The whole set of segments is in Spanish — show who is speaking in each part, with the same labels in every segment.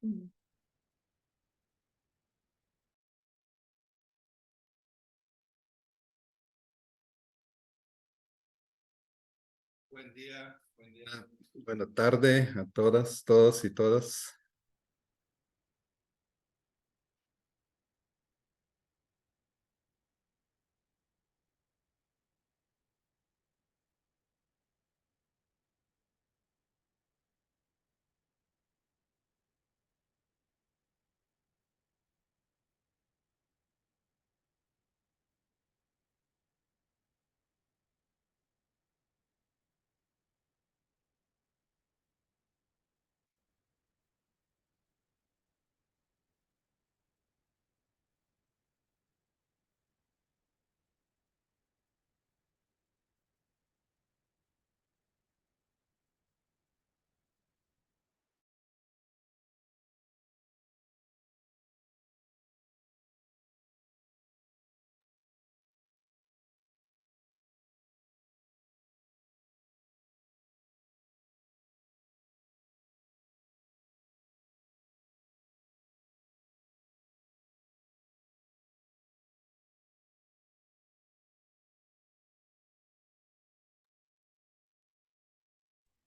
Speaker 1: Buen día, buena tarde a todas, todos y todas.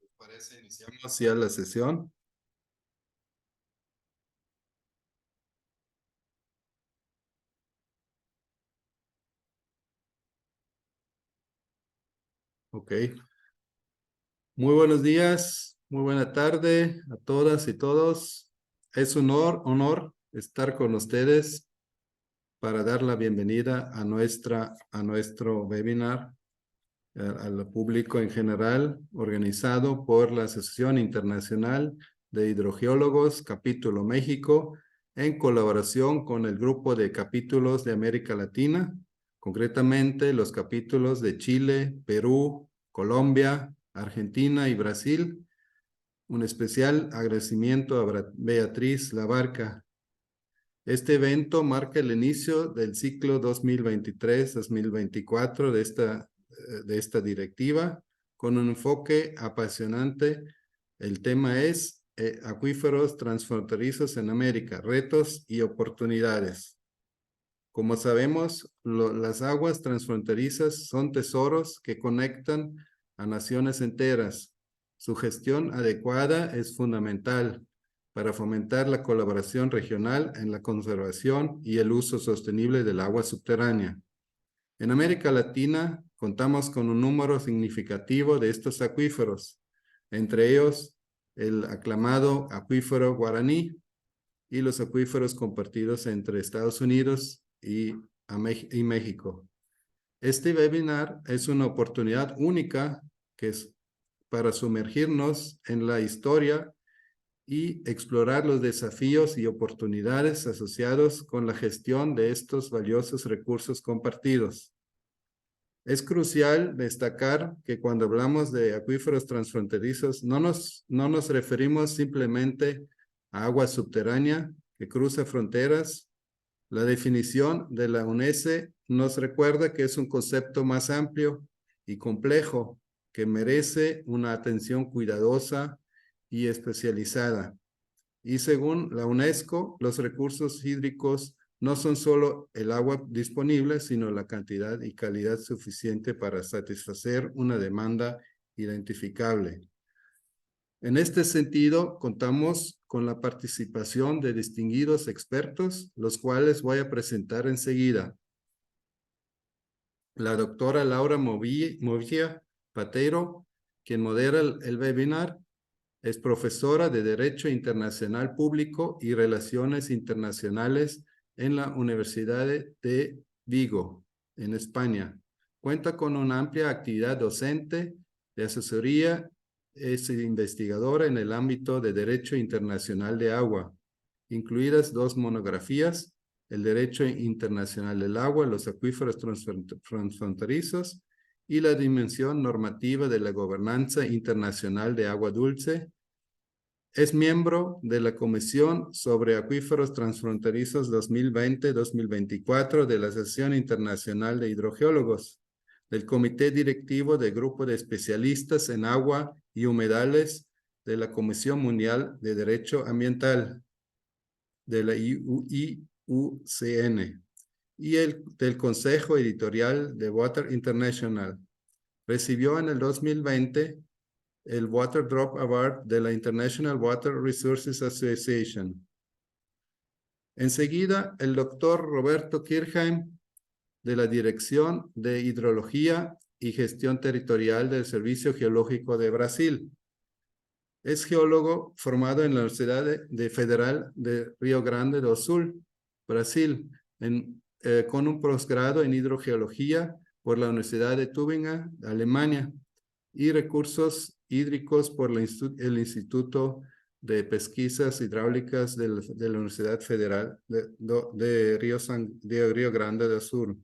Speaker 1: ¿Les parece? Iniciamos ya la sesión. Ok. Muy buenos días, muy buena tarde a todas y todos. Es un honor estar con ustedes para dar la bienvenida a nuestro webinar al público en general, organizado por la Asociación Internacional de Hidrogeólogos, Capítulo México, en colaboración con el grupo de capítulos de América Latina, concretamente los capítulos de Chile, Perú, Colombia, Argentina y Brasil. Un especial agradecimiento a Beatriz Labarca. Este evento marca el inicio del ciclo 2023-2024 de esta directiva, con un enfoque apasionante. El tema es acuíferos transfronterizos en América, retos y oportunidades. Como sabemos, las aguas transfronterizas son tesoros que conectan a naciones enteras. Su gestión adecuada es fundamental para fomentar la colaboración regional en la conservación y el uso sostenible del agua subterránea. En América Latina contamos con un número significativo de estos acuíferos, entre ellos el aclamado acuífero Guaraní y los acuíferos compartidos entre Estados Unidos y México. Este webinar es una oportunidad única que es para sumergirnos en la historia y explorar los desafíos y oportunidades asociados con la gestión de estos valiosos recursos compartidos. Es crucial destacar que cuando hablamos de acuíferos transfronterizos no nos referimos simplemente a agua subterránea que cruza fronteras. La definición de la UNESCO nos recuerda que es un concepto más amplio y complejo que merece una atención cuidadosa y especializada. Y según la UNESCO, los recursos hídricos no son solo el agua disponible, sino la cantidad y calidad suficiente para satisfacer una demanda identificable. En este sentido, contamos con la participación de distinguidos expertos, los cuales voy a presentar enseguida. La doctora Laura Movilla Patero, quien modera el webinar, es profesora de Derecho Internacional Público y Relaciones Internacionales en la Universidad de Vigo, en España. Cuenta con una amplia actividad docente, de asesoría, es investigadora en el ámbito de Derecho Internacional de Agua, incluidas 2 monografías, el Derecho Internacional del Agua, los acuíferos transfronterizos y la dimensión normativa de la gobernanza internacional de agua dulce. Es miembro de la Comisión sobre Acuíferos Transfronterizos 2020-2024 de la Asociación Internacional de Hidrogeólogos, del Comité Directivo del Grupo de Especialistas en Agua y Humedales de la Comisión Mundial de Derecho Ambiental, de la IUCN y del Consejo Editorial de Water International. Recibió en el 2020 el Water Drop Award de la International Water Resources Association. Enseguida, el doctor Roberto Kirchheim, de la Dirección de Hidrología y Gestión Territorial del Servicio Geológico de Brasil. Es geólogo formado en la Universidad Federal de Río Grande do Sul, Brasil, con un posgrado en hidrogeología por la Universidad de Tübingen, Alemania, y recursos hídricos por el Instituto de Pesquisas Hidráulicas de la Universidad Federal de Río Grande do Sul,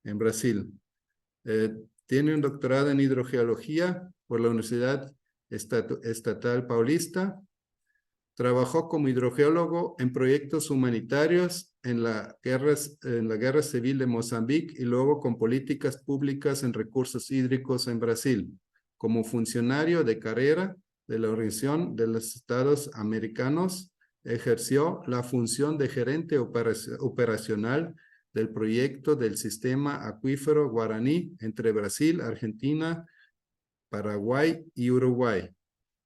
Speaker 1: en Brasil. Tiene un doctorado en hidrogeología por la Universidad Estatal Paulista. Trabajó como hidrogeólogo en proyectos humanitarios en la Guerra Civil de Mozambique y luego con políticas públicas en recursos hídricos en Brasil. Como funcionario de carrera de la Organización de los Estados Americanos, ejerció la función de gerente operacional del proyecto del sistema acuífero Guaraní entre Brasil, Argentina, Paraguay y Uruguay.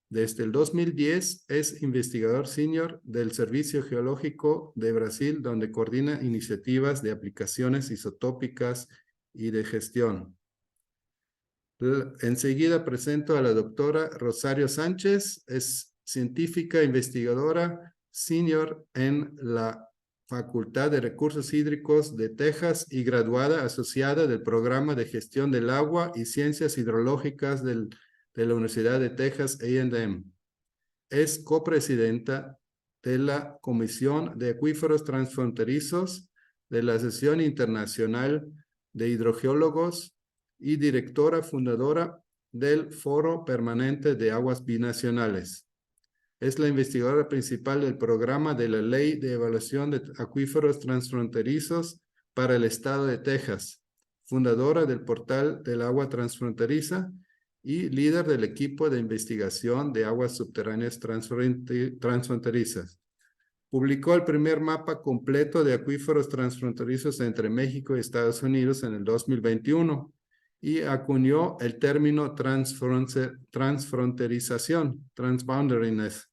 Speaker 1: Desde el 2010 es investigador senior del Servicio Geológico de Brasil, donde coordina iniciativas de aplicaciones isotópicas y de gestión. Enseguida presento a la doctora Rosario Sánchez, es científica investigadora senior en la Facultad de Recursos Hídricos de Texas y graduada asociada del Programa de Gestión del Agua y Ciencias Hidrológicas de la Universidad de Texas A&M. Es copresidenta de la Comisión de Acuíferos Transfronterizos de la Asociación Internacional de Hidrogeólogos y directora fundadora del Foro Permanente de Aguas Binacionales. Es la investigadora principal del programa de la Ley de Evaluación de Acuíferos Transfronterizos para el Estado de Texas, fundadora del portal del agua transfronteriza y líder del equipo de investigación de aguas subterráneas transfronterizas. Publicó el primer mapa completo de acuíferos transfronterizos entre México y Estados Unidos en el 2021 y acuñó el término transfronterización, transboundariness,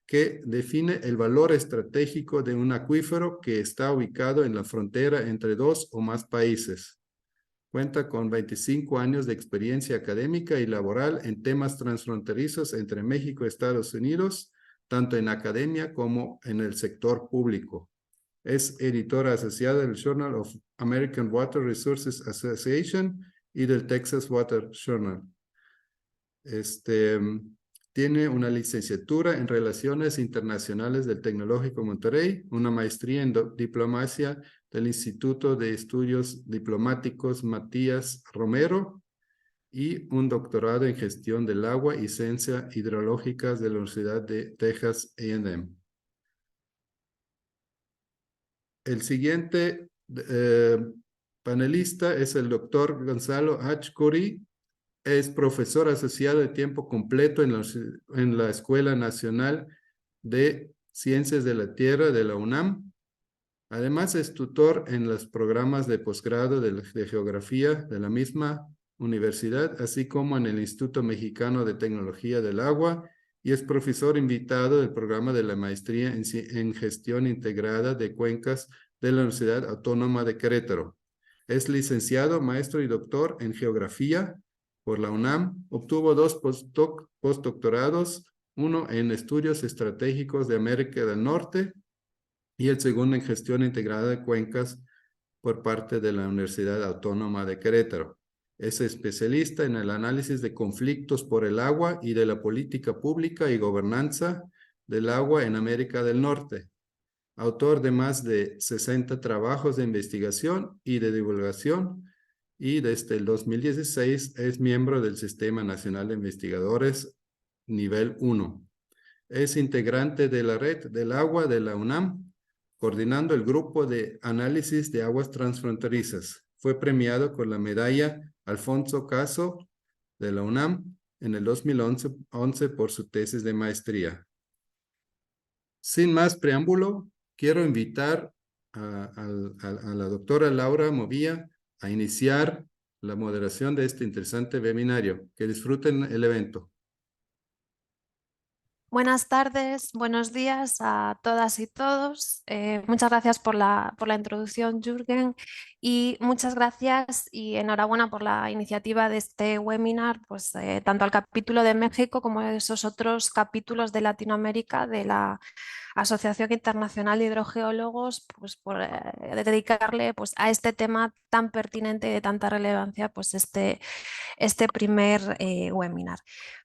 Speaker 1: que define el valor estratégico de un acuífero que está ubicado en la frontera entre dos o más países. Cuenta con 25 años de experiencia académica y laboral en temas transfronterizos entre México y Estados Unidos, tanto en academia como en el sector público. Es editora asociada del Journal of American Water Resources Association y del Texas Water Journal. Tiene una licenciatura en Relaciones Internacionales del Tecnológico Monterrey, una maestría en diplomacia del Instituto de Estudios Diplomáticos Matías Romero y un doctorado en Gestión del Agua y Ciencias Hidrológicas de la Universidad de Texas A&M. El siguiente panelista es el doctor Gonzalo H. Curi. Es profesor asociado de tiempo completo en la Escuela Nacional de Ciencias de la Tierra de la UNAM. Además, es tutor en los programas de posgrado de Geografía de la misma universidad, así como en el Instituto Mexicano de Tecnología del Agua, y es profesor invitado del programa de la Maestría en Gestión Integrada de Cuencas de la Universidad Autónoma de Querétaro. Es licenciado, maestro y doctor en Geografía por la UNAM. Obtuvo 2 postdoctorados, uno en Estudios Estratégicos de América del Norte y el segundo en Gestión Integrada de Cuencas por parte de la Universidad Autónoma de Querétaro. Es especialista en el análisis de conflictos por el agua y de la política pública y gobernanza del agua en América del Norte. Autor de más de 60 trabajos de investigación y de divulgación, y desde el 2016 es miembro del Sistema Nacional de Investigadores Nivel 1. Es integrante de la Red del Agua de la UNAM, coordinando el grupo de análisis de aguas transfronterizas. Fue premiado con la medalla Alfonso Caso de la UNAM en el 2011 por su tesis de maestría. Sin más preámbulo, quiero invitar a la doctora Laura Movilla a iniciar la moderación de este interesante webinario. Que disfruten el evento.
Speaker 2: Buenas tardes, buenos días a todas y todos. Muchas gracias por la introducción, Jürgen, y muchas gracias y enhorabuena por la iniciativa de este webinar, pues tanto al capítulo de México como a esos otros capítulos de Latinoamérica de la Asociación Internacional de Hidrogeólogos, pues por dedicarle pues, a este tema tan pertinente y de tanta relevancia, pues este primer webinar.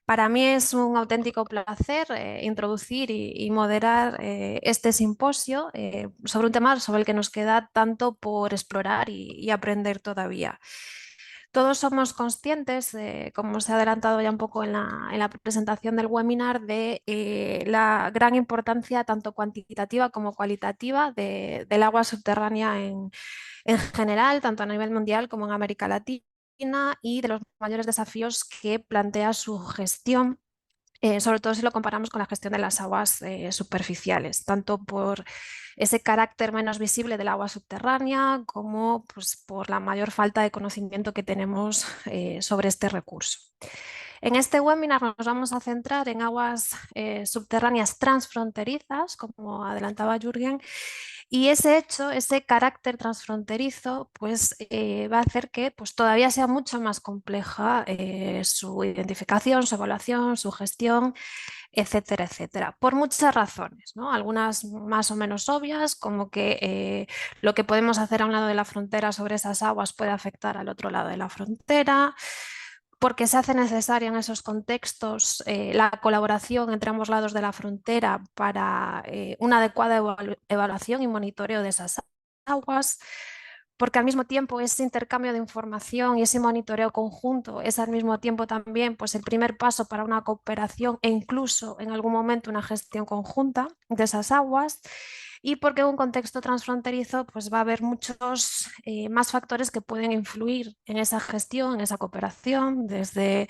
Speaker 2: Para mí es un auténtico placer introducir y moderar este simposio sobre un tema sobre el que nos queda tanto por explorar y aprender todavía. Todos somos conscientes, como se ha adelantado ya un poco en la presentación del webinar, de la gran importancia tanto cuantitativa como cualitativa del agua subterránea en general, tanto a nivel mundial como en América Latina, y de los mayores desafíos que plantea su gestión, sobre todo si lo comparamos con la gestión de las aguas superficiales, tanto por ese carácter menos visible del agua subterránea como pues, por la mayor falta de conocimiento que tenemos sobre este recurso. En este webinar nos vamos a centrar en aguas subterráneas transfronterizas, como adelantaba Jürgen, y ese hecho, ese carácter transfronterizo, pues va a hacer que pues, todavía sea mucho más compleja su identificación, su evaluación, su gestión, etcétera, etcétera, por muchas razones, ¿no? Algunas más o menos obvias, como que lo que podemos hacer a un lado de la frontera sobre esas aguas puede afectar al otro lado de la frontera, porque se hace necesaria en esos contextos la colaboración entre ambos lados de la frontera para una adecuada evaluación y monitoreo de esas aguas, porque al mismo tiempo ese intercambio de información y ese monitoreo conjunto es al mismo tiempo también pues, el primer paso para una cooperación e incluso en algún momento una gestión conjunta de esas aguas, y porque en un contexto transfronterizo pues va a haber muchos más factores que pueden influir en esa gestión, en esa cooperación, desde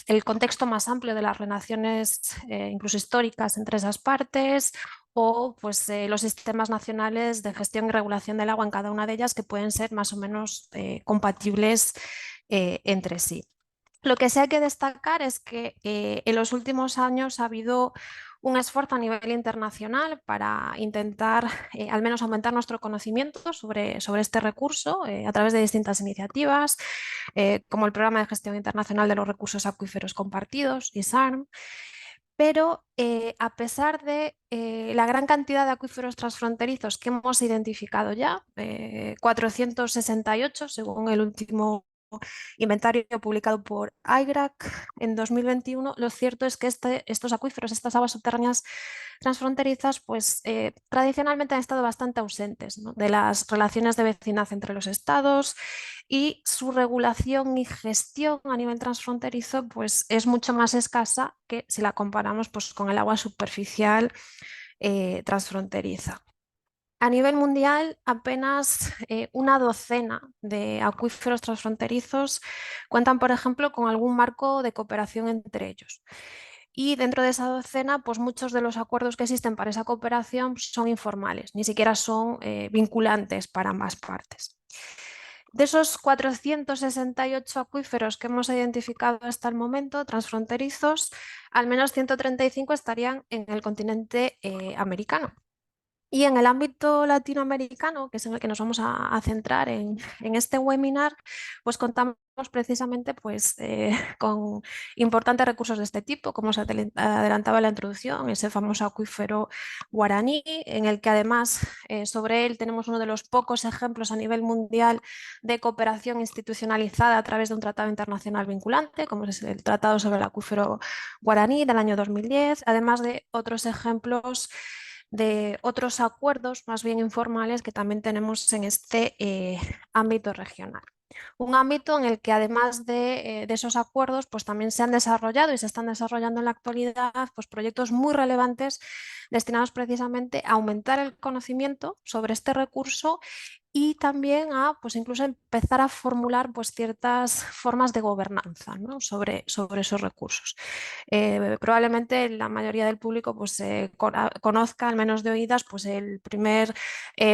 Speaker 2: el contexto más amplio de las relaciones incluso históricas entre esas partes, o pues, los sistemas nacionales de gestión y regulación del agua en cada una de ellas, que pueden ser más o menos compatibles entre sí. Lo que sí hay que destacar es que en los últimos años ha habido un esfuerzo a nivel internacional para intentar al menos aumentar nuestro conocimiento sobre este recurso a través de distintas iniciativas, como el Programa de Gestión Internacional de los Recursos Acuíferos Compartidos, ISARM. Pero a pesar de la gran cantidad de acuíferos transfronterizos que hemos identificado ya, 468 según el último inventario publicado por IGRAC en 2021, lo cierto es que estos acuíferos, estas aguas subterráneas transfronterizas, pues tradicionalmente han estado bastante ausentes, ¿no?, de las relaciones de vecindad entre los estados, y su regulación y gestión a nivel transfronterizo pues, es mucho más escasa que si la comparamos pues, con el agua superficial transfronteriza. A nivel mundial, apenas una docena de acuíferos transfronterizos cuentan, por ejemplo, con algún marco de cooperación entre ellos. Y dentro de esa docena, pues muchos de los acuerdos que existen para esa cooperación son informales, ni siquiera son vinculantes para ambas partes. De esos 468 acuíferos que hemos identificado hasta el momento, transfronterizos, al menos 135 estarían en el continente americano. Y en el ámbito latinoamericano, que es en el que nos vamos a centrar en este webinar, pues contamos precisamente pues, con importantes recursos de este tipo, como se adelantaba en la introducción, ese famoso acuífero guaraní, en el que además sobre él tenemos uno de los pocos ejemplos a nivel mundial de cooperación institucionalizada a través de un tratado internacional vinculante, como es el Tratado sobre el Acuífero Guaraní del año 2010, además de otros ejemplos de otros acuerdos más bien informales que también tenemos en este ámbito regional. Un ámbito en el que además de esos acuerdos pues también se han desarrollado y se están desarrollando en la actualidad pues, proyectos muy relevantes destinados precisamente a aumentar el conocimiento sobre este recurso y también a pues incluso empezar a formular pues ciertas formas de gobernanza, ¿no? sobre esos recursos. Probablemente la mayoría del público pues, conozca, al menos de oídas, pues, el primer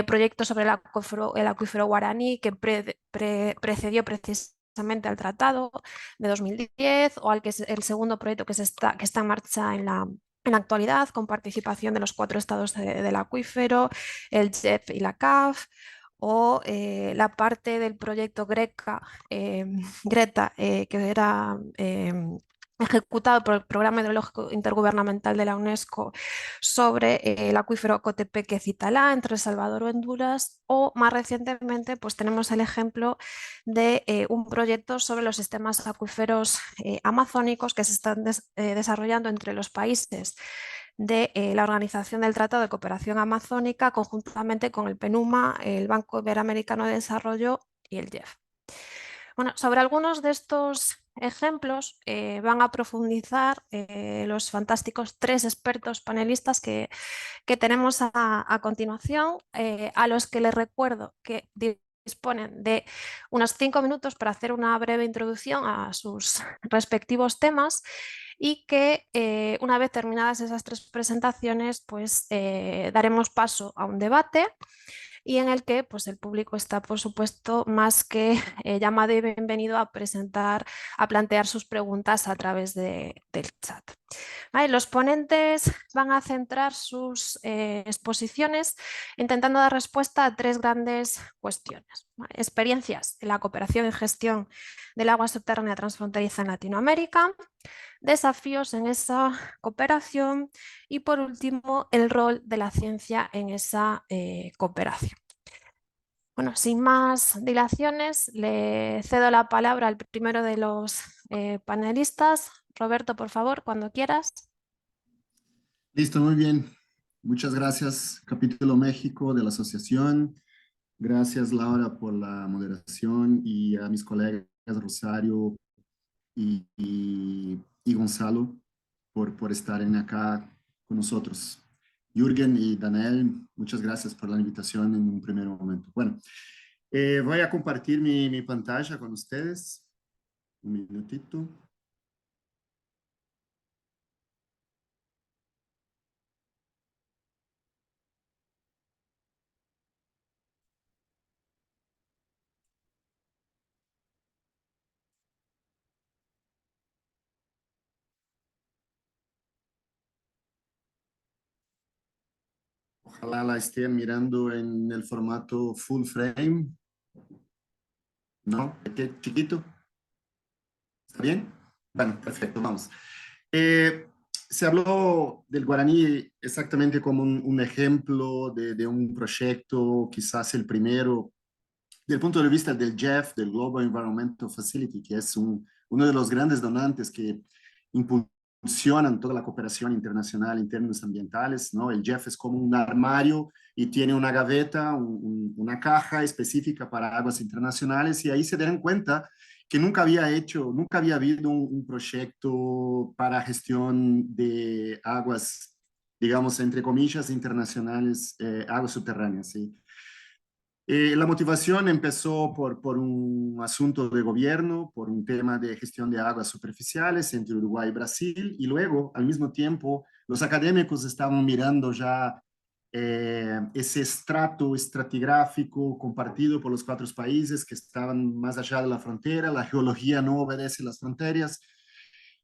Speaker 2: proyecto sobre el acuífero guaraní que precedió precisamente al tratado de 2010, o al que es el segundo proyecto que está en marcha en la actualidad, con participación de los 4 estados del acuífero, el JEF y la CAF, o la parte del proyecto Greta, que era ejecutado por el Programa Hidrológico Intergubernamental de la UNESCO sobre el acuífero Cotepeque-Citalá entre El Salvador y Honduras, o más recientemente pues tenemos el ejemplo de un proyecto sobre los sistemas acuíferos amazónicos que se están desarrollando entre los países de la Organización del Tratado de Cooperación Amazónica, conjuntamente con el PNUMA, el Banco Iberoamericano de Desarrollo y el JEF. Bueno, sobre algunos de estos ejemplos van a profundizar los fantásticos 3 expertos panelistas que tenemos a continuación, a los que les recuerdo que disponen de unos 5 minutos para hacer una breve introducción a sus respectivos temas, y que una vez terminadas esas 3 presentaciones, pues daremos paso a un debate, y en el que pues, el público está, por supuesto, más que llamado y bienvenido a plantear sus preguntas a través del chat. ¿Vale? Los ponentes van a centrar sus exposiciones intentando dar respuesta a 3 grandes cuestiones. ¿Vale? Experiencias en la cooperación y gestión del agua subterránea transfronteriza en Latinoamérica, desafíos en esa cooperación y, por último, el rol de la ciencia en esa cooperación. Bueno, sin más dilaciones, le cedo la palabra al primero de los panelistas. Roberto, por favor, cuando quieras.
Speaker 3: Listo, muy bien. Muchas gracias, Capítulo México de la Asociación. Gracias, Laura, por la moderación, y a mis colegas Rosario y Gonzalo por estar acá con nosotros. Jürgen y Daniel, muchas gracias por la invitación en un primer momento. Bueno, voy a compartir mi pantalla con ustedes. Un minutito. Ojalá la estén mirando en el formato full frame. ¿No? ¿Qué chiquito? ¿Está bien? Bueno, perfecto, vamos. Se habló del guaraní exactamente como un ejemplo de un proyecto, quizás el primero, del punto de vista del GEF, del Global Environmental Facility, que es uno de los grandes donantes que impulsionan toda la cooperación internacional en términos ambientales, ¿no? El GEF es como un armario y tiene una gaveta, una caja específica para aguas internacionales, y ahí se dan cuenta que nunca había habido un proyecto para gestión de aguas, digamos, entre comillas, internacionales, aguas subterráneas, ¿sí? La motivación empezó por un asunto de gobierno, por un tema de gestión de aguas superficiales entre Uruguay y Brasil, y luego, al mismo tiempo, los académicos estaban mirando ya ese estrato estratigráfico compartido por los 4 países que estaban más allá de la frontera. La geología no obedece las fronteras,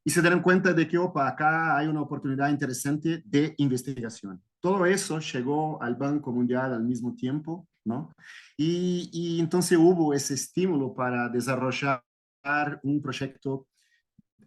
Speaker 3: y se dieron cuenta de que, opa, acá hay una oportunidad interesante de investigación. Todo eso llegó al Banco Mundial al mismo tiempo, ¿no? Y entonces hubo ese estímulo para desarrollar un proyecto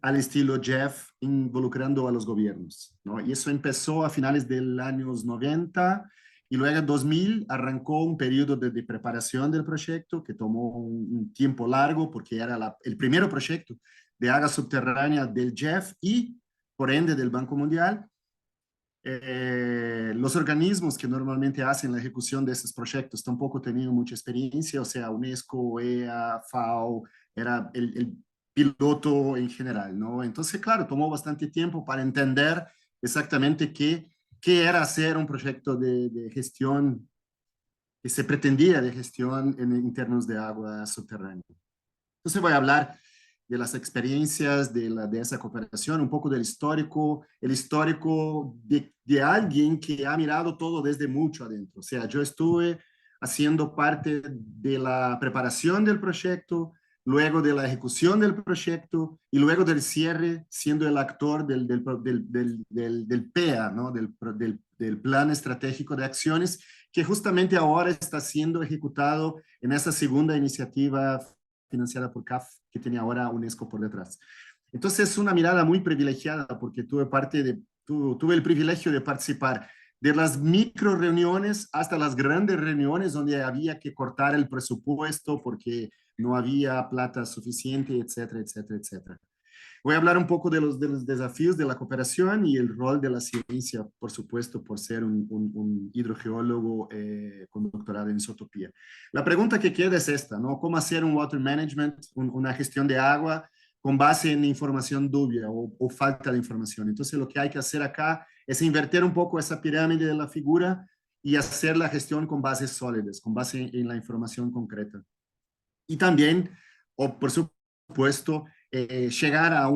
Speaker 3: al estilo Jeff, involucrando a los gobiernos, ¿no? Y eso empezó a finales del años 90, y luego en 2000 arrancó un periodo de preparación del proyecto que tomó un tiempo largo, porque era el primer proyecto de agua subterránea del Jeff y, por ende, del Banco Mundial. Los organismos que normalmente hacen la ejecución de estos proyectos tampoco tenían mucha experiencia, o sea, UNESCO, EA, FAO, era el piloto en general, ¿no? Entonces, claro, tomó bastante tiempo para entender exactamente qué era hacer un proyecto de gestión que se pretendía de gestión en términos de agua subterránea. Entonces voy a hablar de las experiencias de esa cooperación, un poco del histórico, el histórico de alguien que ha mirado todo desde mucho adentro. O sea, yo estuve haciendo parte de la preparación del proyecto, luego de la ejecución del proyecto y luego del cierre, siendo el actor del PEA, ¿no? Del Plan Estratégico de Acciones, que justamente ahora está siendo ejecutado en esa segunda iniciativa financiada por CAF, que tiene ahora UNESCO por detrás. Entonces es una mirada muy privilegiada porque tuve el privilegio de participar de las micro reuniones hasta las grandes reuniones donde había que cortar el presupuesto porque no había plata suficiente, etcétera, etcétera, etcétera. Voy a hablar un poco de los desafíos de la cooperación y el rol de la ciencia, por supuesto, por ser un hidrogeólogo con doctorado en isotopía. La pregunta que queda es esta, ¿no? ¿Cómo hacer un water management, una gestión de agua con base en información dubia o falta de información? Entonces, lo que hay que hacer acá es invertir un poco esa pirámide de la figura y hacer la gestión con bases sólidas, con base en la información concreta. Y también, o por supuesto, llegar a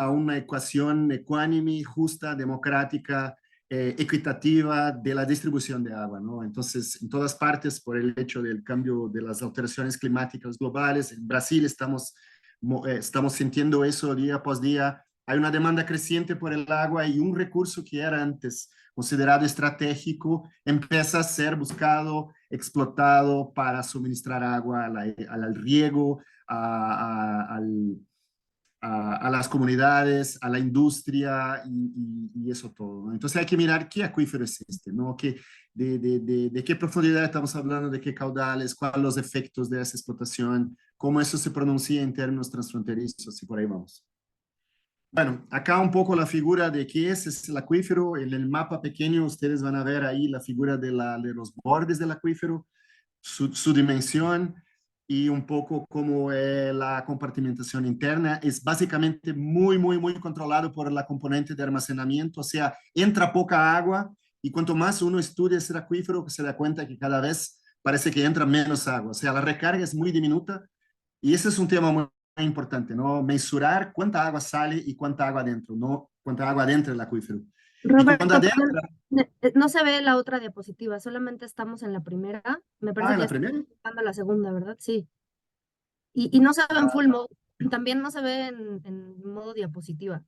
Speaker 3: una ecuación ecuánime, justa, democrática, equitativa de la distribución de agua, ¿no? Entonces, en todas partes, por el hecho del cambio de las alteraciones climáticas globales, en Brasil estamos sintiendo eso día por día. Hay una demanda creciente por el agua y un recurso que era antes considerado estratégico empieza a ser buscado, explotado para suministrar agua al riego, a las comunidades, a la industria y eso todo, ¿no? Entonces hay que mirar qué acuífero es este, ¿no? De qué profundidad estamos hablando, de qué caudales, cuáles los efectos de esa explotación, cómo eso se pronuncia en términos transfronterizos y por ahí vamos. Bueno, acá un poco la figura de qué es el acuífero. En el mapa pequeño ustedes van a ver ahí la figura de los bordes del acuífero, su dimensión y un poco cómo es la compartimentación interna. Es básicamente muy controlado por la componente de almacenamiento, o sea, entra poca agua y cuanto más uno estudia ese acuífero, se da cuenta que cada vez parece que entra menos agua, o sea, la recarga es muy diminuta y ese es un tema muy importante, ¿no? Mensurar cuánta agua sale y cuánta agua adentro, no cuánta agua adentro del acuífero. Y cuando
Speaker 4: Roberto,
Speaker 3: adentro,
Speaker 4: no se ve la otra diapositiva, solamente estamos en la primera. Me parece
Speaker 3: en
Speaker 4: que
Speaker 3: la
Speaker 4: ya
Speaker 3: primera.
Speaker 4: estamos buscando la segunda, ¿verdad? Sí. Y no se ve en full mode, también no se ve en modo diapositiva.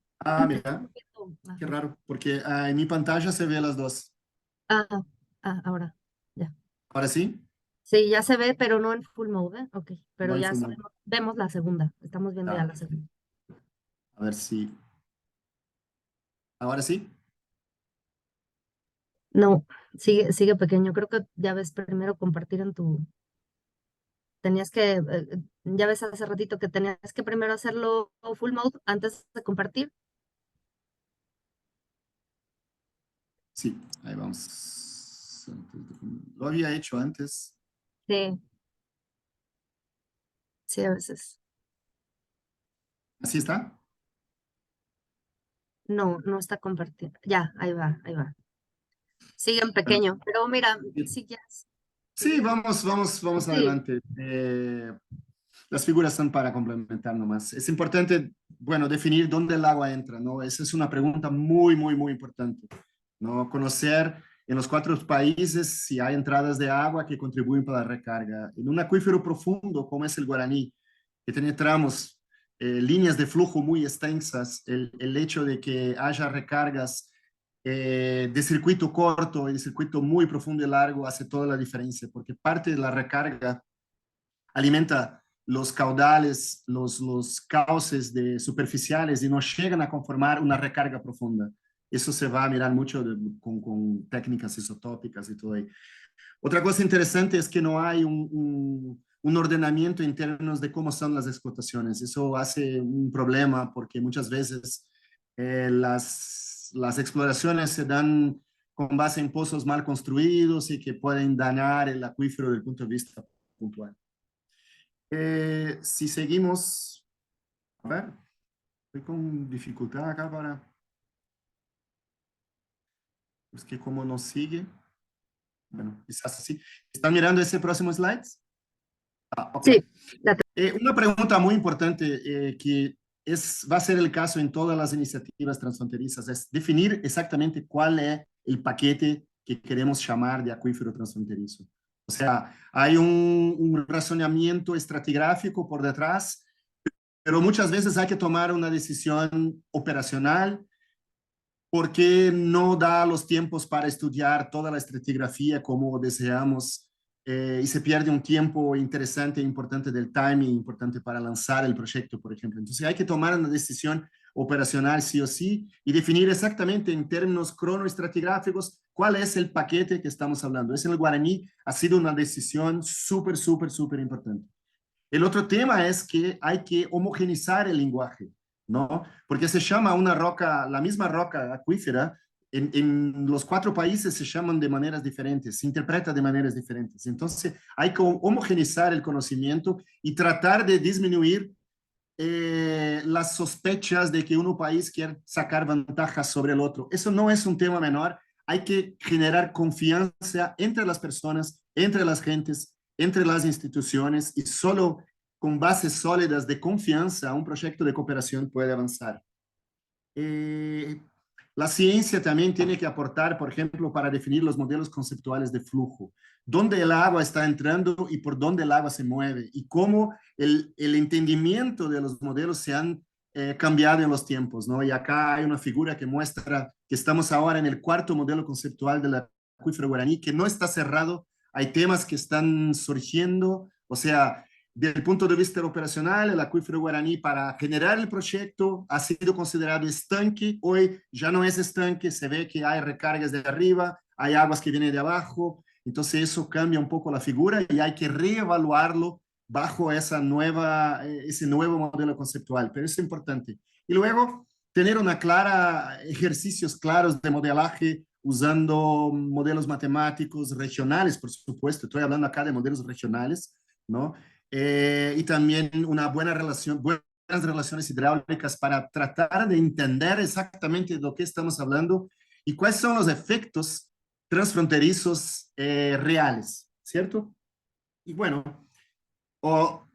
Speaker 3: Mira, qué
Speaker 4: Ajá.
Speaker 3: raro, porque en mi pantalla se ve las dos.
Speaker 4: Ah, ahora, ya.
Speaker 3: Ahora sí,
Speaker 4: Sí, ya se ve, pero no en full mode, ¿eh? Ok,
Speaker 3: no
Speaker 4: pero
Speaker 3: hay
Speaker 4: ya
Speaker 3: fumar.
Speaker 4: vemos la segunda, estamos viendo ya la segunda.
Speaker 3: A ver si. Ahora sí.
Speaker 4: No, sigue pequeño, creo que ya ves primero compartir en tenías que, ya ves hace ratito que tenías que primero hacerlo full mode antes de compartir.
Speaker 3: Sí, ahí vamos. Lo había hecho antes.
Speaker 4: Sí, sí, a veces.
Speaker 3: ¿Así está?
Speaker 4: No, no está compartiendo. Ya, ahí va, ahí va. Sigue en
Speaker 3: Bueno,
Speaker 4: pequeño, pero mira, si quieres
Speaker 3: sí,
Speaker 4: seguir.
Speaker 3: vamos
Speaker 4: Sí,
Speaker 3: adelante. Las figuras están para complementar nomás. Es importante, bueno, definir dónde el agua entra, ¿no? Esa es una pregunta muy importante, ¿no? Conocer en los 4 países si hay entradas de agua que contribuyen para la recarga. En un acuífero profundo como es el Guaraní, que tiene tramos, líneas de flujo muy extensas, el hecho de que haya recargas de circuito corto y de circuito muy profundo y largo hace toda la diferencia, porque parte de la recarga alimenta los caudales, los cauces superficiales y no llegan a conformar una recarga profunda. Eso se va a mirar mucho con técnicas isotópicas y todo ahí. Otra cosa interesante es que no hay un ordenamiento en términos de cómo son las explotaciones. Eso hace un problema porque muchas veces las exploraciones se dan con base en pozos mal construidos y que pueden dañar el acuífero desde el punto de vista puntual. Si seguimos, a ver, estoy con dificultad acá para, es que como no sigue, Bueno, quizás así. ¿Están mirando ese próximo slide? Ok.
Speaker 4: Sí,
Speaker 3: Una pregunta muy importante que va a ser el caso en todas las iniciativas transfronterizas es definir exactamente cuál es el paquete que queremos llamar de acuífero transfronterizo. O sea, hay un razonamiento estratigráfico por detrás, pero muchas veces hay que tomar una decisión operacional porque no da los tiempos para estudiar toda la estratigrafía como deseamos y se pierde un tiempo interesante e importante del timing, importante para lanzar el proyecto, por ejemplo. Entonces hay que tomar una decisión operacional sí o sí y definir exactamente en términos cronoestratigráficos cuál es el paquete que estamos hablando. Eso en el guaraní ha sido una decisión súper, súper, súper importante. El otro tema es que hay que homogenizar el lenguaje, ¿no? Porque se llama una roca, la misma roca acuífera, en los 4 países se llaman de maneras diferentes, se interpreta de maneras diferentes. Entonces, hay que homogenizar el conocimiento y tratar de disminuir las sospechas de que un país quiere sacar ventajas sobre el otro. Eso no es un tema menor. Hay que generar confianza entre las personas, entre las gentes, entre las instituciones y solo con bases sólidas de confianza un proyecto de cooperación puede avanzar. Eh, la ciencia también tiene que aportar, por ejemplo, para definir los modelos conceptuales de flujo, dónde el agua está entrando y por dónde el agua se mueve, y cómo el entendimiento de los modelos se han cambiado en los tiempos, ¿no? Y acá hay una figura que muestra que estamos ahora en el 4.º modelo conceptual del acuífero guaraní, que no está cerrado, hay temas que están surgiendo, o sea, desde el punto de vista operacional, el acuífero guaraní para generar el proyecto ha sido considerado estanque. Hoy ya no es estanque, se ve que hay recargas de arriba, hay aguas que vienen de abajo. Entonces eso cambia un poco la figura y hay que reevaluarlo bajo ese nuevo modelo conceptual. Pero eso es importante. Y luego tener ejercicios claros de modelaje usando modelos matemáticos regionales, por supuesto. Estoy hablando acá de modelos regionales, ¿no? Y también buenas relaciones hidráulicas para tratar de entender exactamente de lo que estamos hablando y cuáles son los efectos transfronterizos reales, ¿cierto? Y bueno, o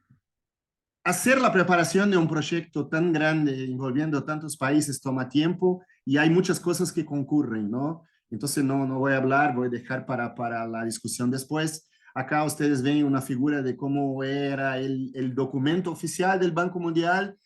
Speaker 3: hacer la preparación de un proyecto tan grande, envolviendo tantos países, toma tiempo y hay muchas cosas que concurren, ¿no? Entonces no voy a hablar, voy a dejar para la discusión después. Acá ustedes ven una figura de cómo era el documento oficial del Banco Mundial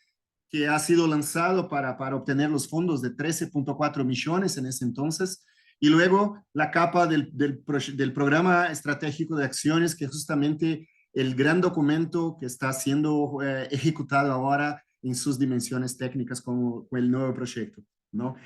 Speaker 3: que ha sido lanzado para obtener los fondos de 13.4 millones en ese entonces. Y luego la capa del programa estratégico de acciones, que es justamente el gran documento que está siendo ejecutado ahora en sus dimensiones técnicas con el nuevo proyecto, ¿no?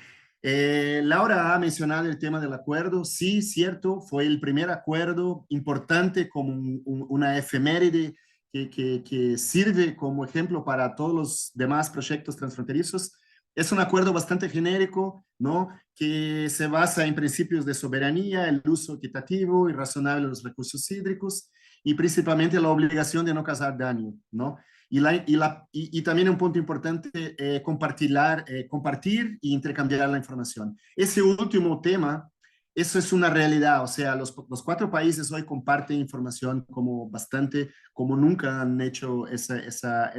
Speaker 3: Laura ha mencionado el tema del acuerdo. Sí, cierto, fue el primer acuerdo importante como una efeméride que sirve como ejemplo para todos los demás proyectos transfronterizos. Es un acuerdo bastante genérico, ¿no? Que se basa en principios de soberanía, el uso equitativo y razonable de los recursos hídricos y principalmente la obligación de no causar daño, ¿no? Y también un punto importante, compartir y intercambiar la información. Ese último tema, eso es una realidad, o sea, los 4 países hoy comparten información como nunca han hecho esa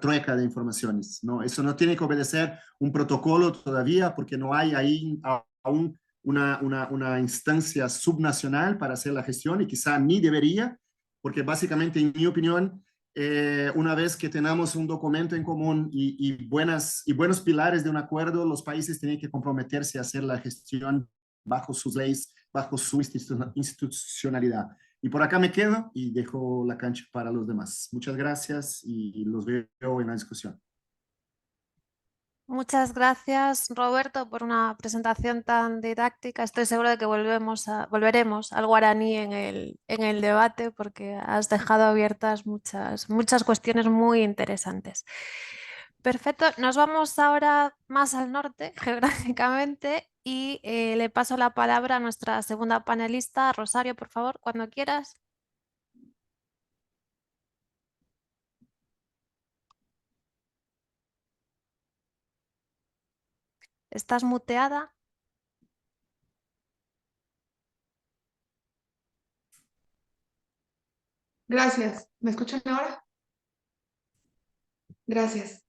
Speaker 3: trueca de informaciones, ¿no? Eso no tiene que obedecer un protocolo todavía porque no hay ahí aún una instancia subnacional para hacer la gestión y quizá ni debería, porque básicamente, en mi opinión, una vez que tenemos un documento en común y buenos pilares de un acuerdo, los países tienen que comprometerse a hacer la gestión bajo sus leyes, bajo su institucionalidad. Y por acá me quedo y dejo la cancha para los demás. Muchas gracias y los veo en la discusión.
Speaker 2: Muchas gracias, Roberto, por una presentación tan didáctica. Estoy segura de que volveremos al guaraní en el debate porque has dejado abiertas muchas cuestiones muy interesantes. Perfecto, nos vamos ahora más al norte geográficamente y le paso la palabra a nuestra segunda panelista, Rosario, por favor, cuando quieras. ¿Estás muteada?
Speaker 5: Gracias. ¿Me escuchan ahora? Gracias.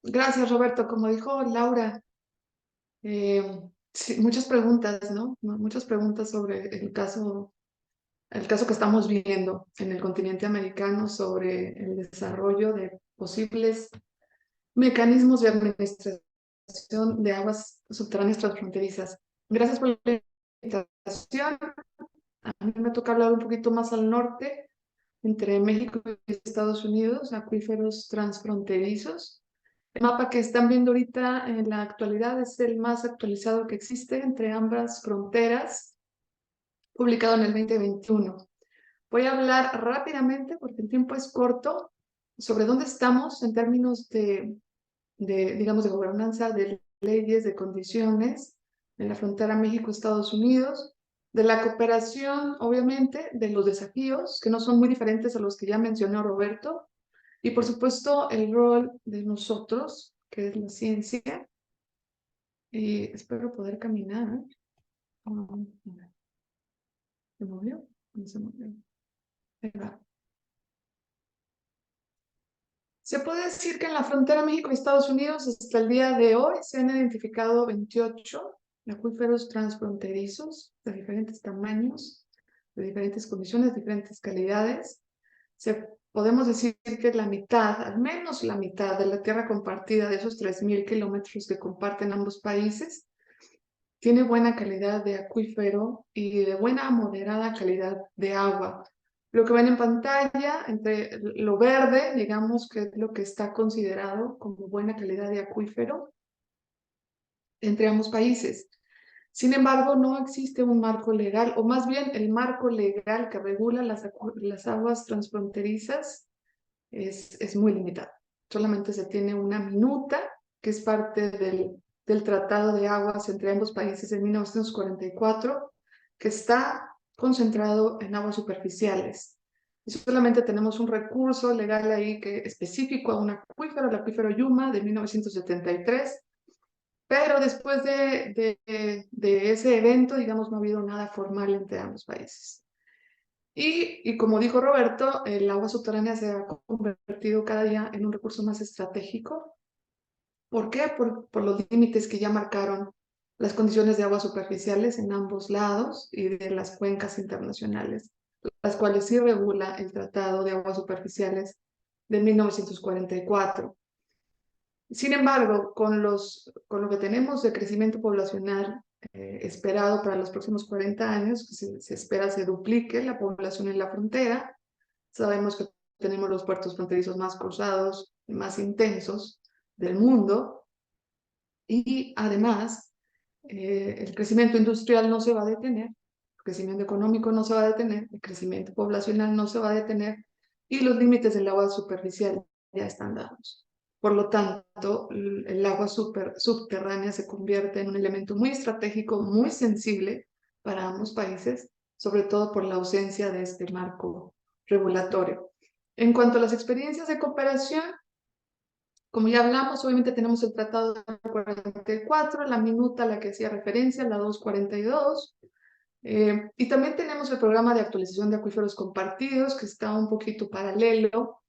Speaker 5: Gracias, Roberto. Como dijo Laura, sí, muchas preguntas, ¿no? Muchas preguntas sobre el caso que estamos viendo en el continente americano sobre el desarrollo de posibles mecanismos de administración de aguas subterráneas transfronterizas. Gracias por la invitación. A mí me toca hablar un poquito más al norte, entre México y Estados Unidos, acuíferos transfronterizos. El mapa que están viendo ahorita en la actualidad es el más actualizado que existe entre ambas fronteras, publicado en el 2021. Voy a hablar rápidamente, porque el tiempo es corto, sobre dónde estamos en términos digamos, de gobernanza, de leyes, de condiciones en la frontera México-Estados Unidos, de la cooperación, obviamente, de los desafíos, que no son muy diferentes a los que ya mencionó Roberto, y por supuesto el rol de nosotros, que es la ciencia, y espero poder caminar. ¿Se movió? No se movió. Ahí va. Se puede decir que en la frontera México y Estados Unidos hasta el día de hoy se han identificado 28 acuíferos transfronterizos de diferentes tamaños, de diferentes condiciones, diferentes calidades. Podemos decir que la mitad, al menos la mitad de la tierra compartida de esos 3.000 kilómetros que comparten ambos países, tiene buena calidad de acuífero y de buena moderada calidad de agua. Lo que ven en pantalla, entre lo verde, digamos que es lo que está considerado como buena calidad de acuífero entre ambos países. Sin embargo, no existe un marco legal, o más bien el marco legal que regula las aguas transfronterizas es muy limitado. Solamente se tiene una minuta, que es parte del Tratado de Aguas entre ambos países en 1944, que está concentrado en aguas superficiales. Y solamente tenemos un recurso legal ahí que específico a un acuífero, el acuífero Yuma de 1973, pero después de ese evento, digamos, no ha habido nada formal entre ambos países. Y como dijo Roberto, el agua subterránea se ha convertido cada día en un recurso más estratégico. ¿Por qué? Por los límites que ya marcaron las condiciones de aguas superficiales en ambos lados y de las cuencas internacionales, las cuales sí regula el Tratado de Aguas Superficiales de 1944. Sin embargo, con lo que tenemos de crecimiento poblacional esperado para los próximos 40 años, que se espera se duplique la población en la frontera. Sabemos que tenemos los puertos fronterizos más cruzados y más intensos del mundo. Y además, el crecimiento industrial no se va a detener, el crecimiento económico no se va a detener, el crecimiento poblacional no se va a detener y los límites del agua superficial ya están dados. Por lo tanto, el agua subterránea se convierte en un elemento muy estratégico, muy sensible para ambos países, sobre todo por la ausencia de este marco regulatorio. En cuanto a las experiencias de cooperación, como ya hablamos, obviamente tenemos el Tratado de 44, la minuta a la que hacía referencia, la 242, y también tenemos el programa de actualización de acuíferos compartidos, que está un poquito paralelo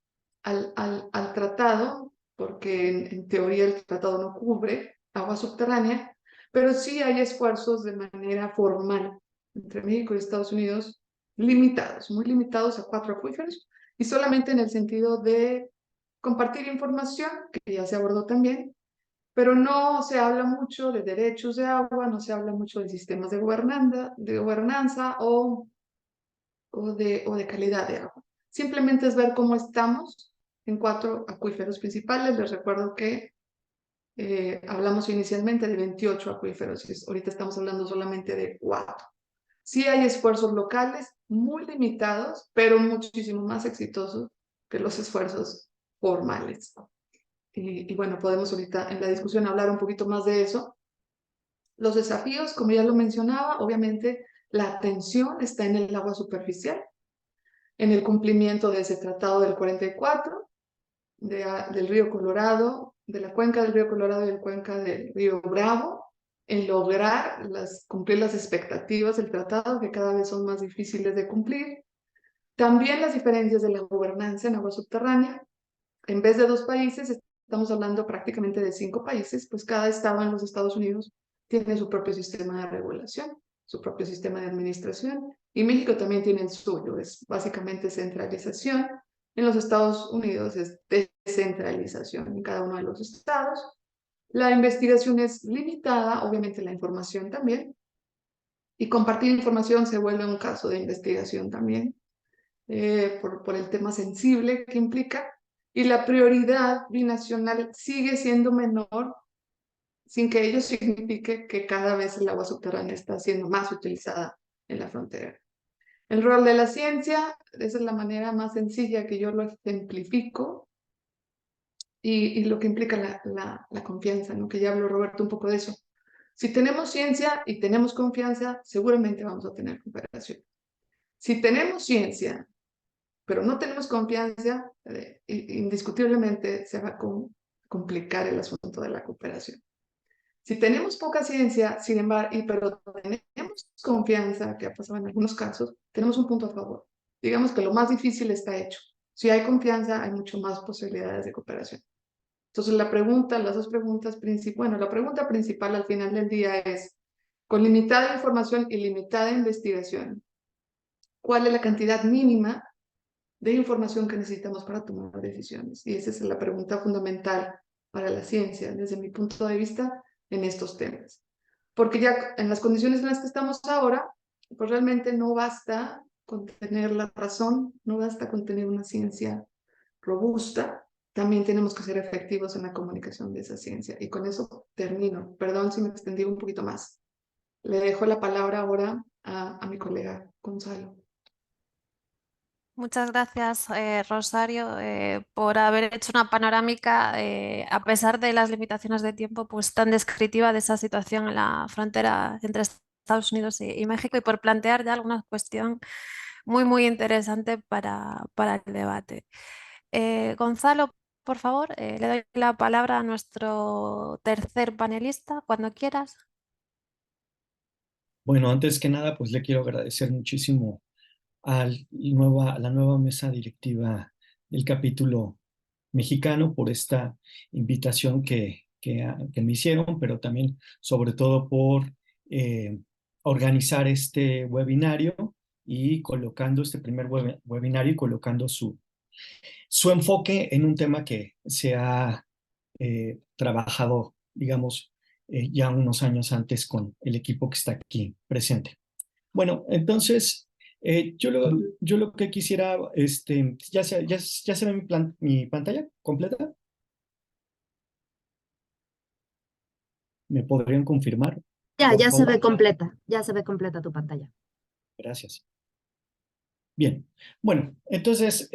Speaker 5: al tratado, porque en teoría el tratado no cubre agua subterránea, pero sí hay esfuerzos de manera formal entre México y Estados Unidos limitados, muy limitados a 4 acuíferos, y solamente en el sentido de compartir información, que ya se abordó también, pero no se habla mucho de derechos de agua, no se habla mucho de sistemas de gobernanza o de calidad de agua. Simplemente es ver cómo estamos en 4 acuíferos principales. Les recuerdo que hablamos inicialmente de 28 acuíferos y ahorita estamos hablando solamente de 4. Sí hay esfuerzos locales muy limitados, pero muchísimo más exitosos que los esfuerzos formales. Y bueno, podemos ahorita en la discusión hablar un poquito más de eso. Los desafíos, como ya lo mencionaba, obviamente la atención está en el agua superficial, en el cumplimiento de ese tratado del 44, del río Colorado, de la cuenca del río Colorado y la cuenca del río Bravo, en lograr cumplir las expectativas del tratado, que cada vez son más difíciles de cumplir. También las diferencias de la gobernanza en agua subterránea. En vez de 2 países, estamos hablando prácticamente de 5 países, pues cada estado en los Estados Unidos tiene su propio sistema de regulación, su propio sistema de administración, y México también tiene el suyo, es básicamente centralización. En los Estados Unidos es descentralización en cada uno de los estados. La investigación es limitada, obviamente la información también, y compartir información se vuelve un caso de investigación también, por el tema sensible que implica, y la prioridad binacional sigue siendo menor, sin que ello signifique que cada vez el agua subterránea está siendo más utilizada en la frontera. El rol de la ciencia, esa es la manera más sencilla que yo lo ejemplifico, y lo que implica la confianza, ¿no? Que ya habló Roberto un poco de eso. Si tenemos ciencia y tenemos confianza, seguramente vamos a tener cooperación. Si tenemos ciencia, pero no tenemos confianza, indiscutiblemente se va a complicar el asunto de la cooperación. Si tenemos poca ciencia, sin embargo, pero tenemos confianza, que ha pasado en algunos casos, tenemos un punto a favor. Digamos que lo más difícil está hecho. Si hay confianza, hay mucho más posibilidades de cooperación. Entonces las 2 preguntas principales, bueno, la pregunta principal al final del día es, con limitada información y limitada investigación, ¿cuál es la cantidad mínima de información que necesitamos para tomar decisiones? Y esa es la pregunta fundamental para la ciencia, desde mi punto de vista, en estos temas. Porque ya en las condiciones en las que estamos ahora, pues realmente no basta con tener la razón, no basta con tener una ciencia robusta, también tenemos que ser efectivos en la comunicación de esa ciencia. Y con eso termino. Perdón si me extendí un poquito más. Le dejo la palabra ahora a mi colega Gonzalo.
Speaker 2: Muchas gracias, Rosario, por haber hecho una panorámica, a pesar de las limitaciones de tiempo, pues tan descriptiva de esa situación en la frontera entre Estados Unidos y México, y por plantear ya alguna cuestión muy interesante para el debate. Gonzalo, por favor, le doy la palabra a nuestro tercer panelista, cuando quieras.
Speaker 6: Bueno, antes que nada, pues le quiero agradecer muchísimo a la nueva mesa directiva del capítulo mexicano por esta invitación que me hicieron, pero también sobre todo por organizar este webinario y colocando este primer webinario y colocando su enfoque en un tema que se ha trabajado, digamos, ya unos años antes con el equipo que está aquí presente. Bueno, entonces, yo lo que quisiera, ¿ya se ve mi pantalla completa? ¿Me podrían confirmar?
Speaker 4: Ya se ve completa tu pantalla.
Speaker 6: Gracias. Bien, bueno, entonces,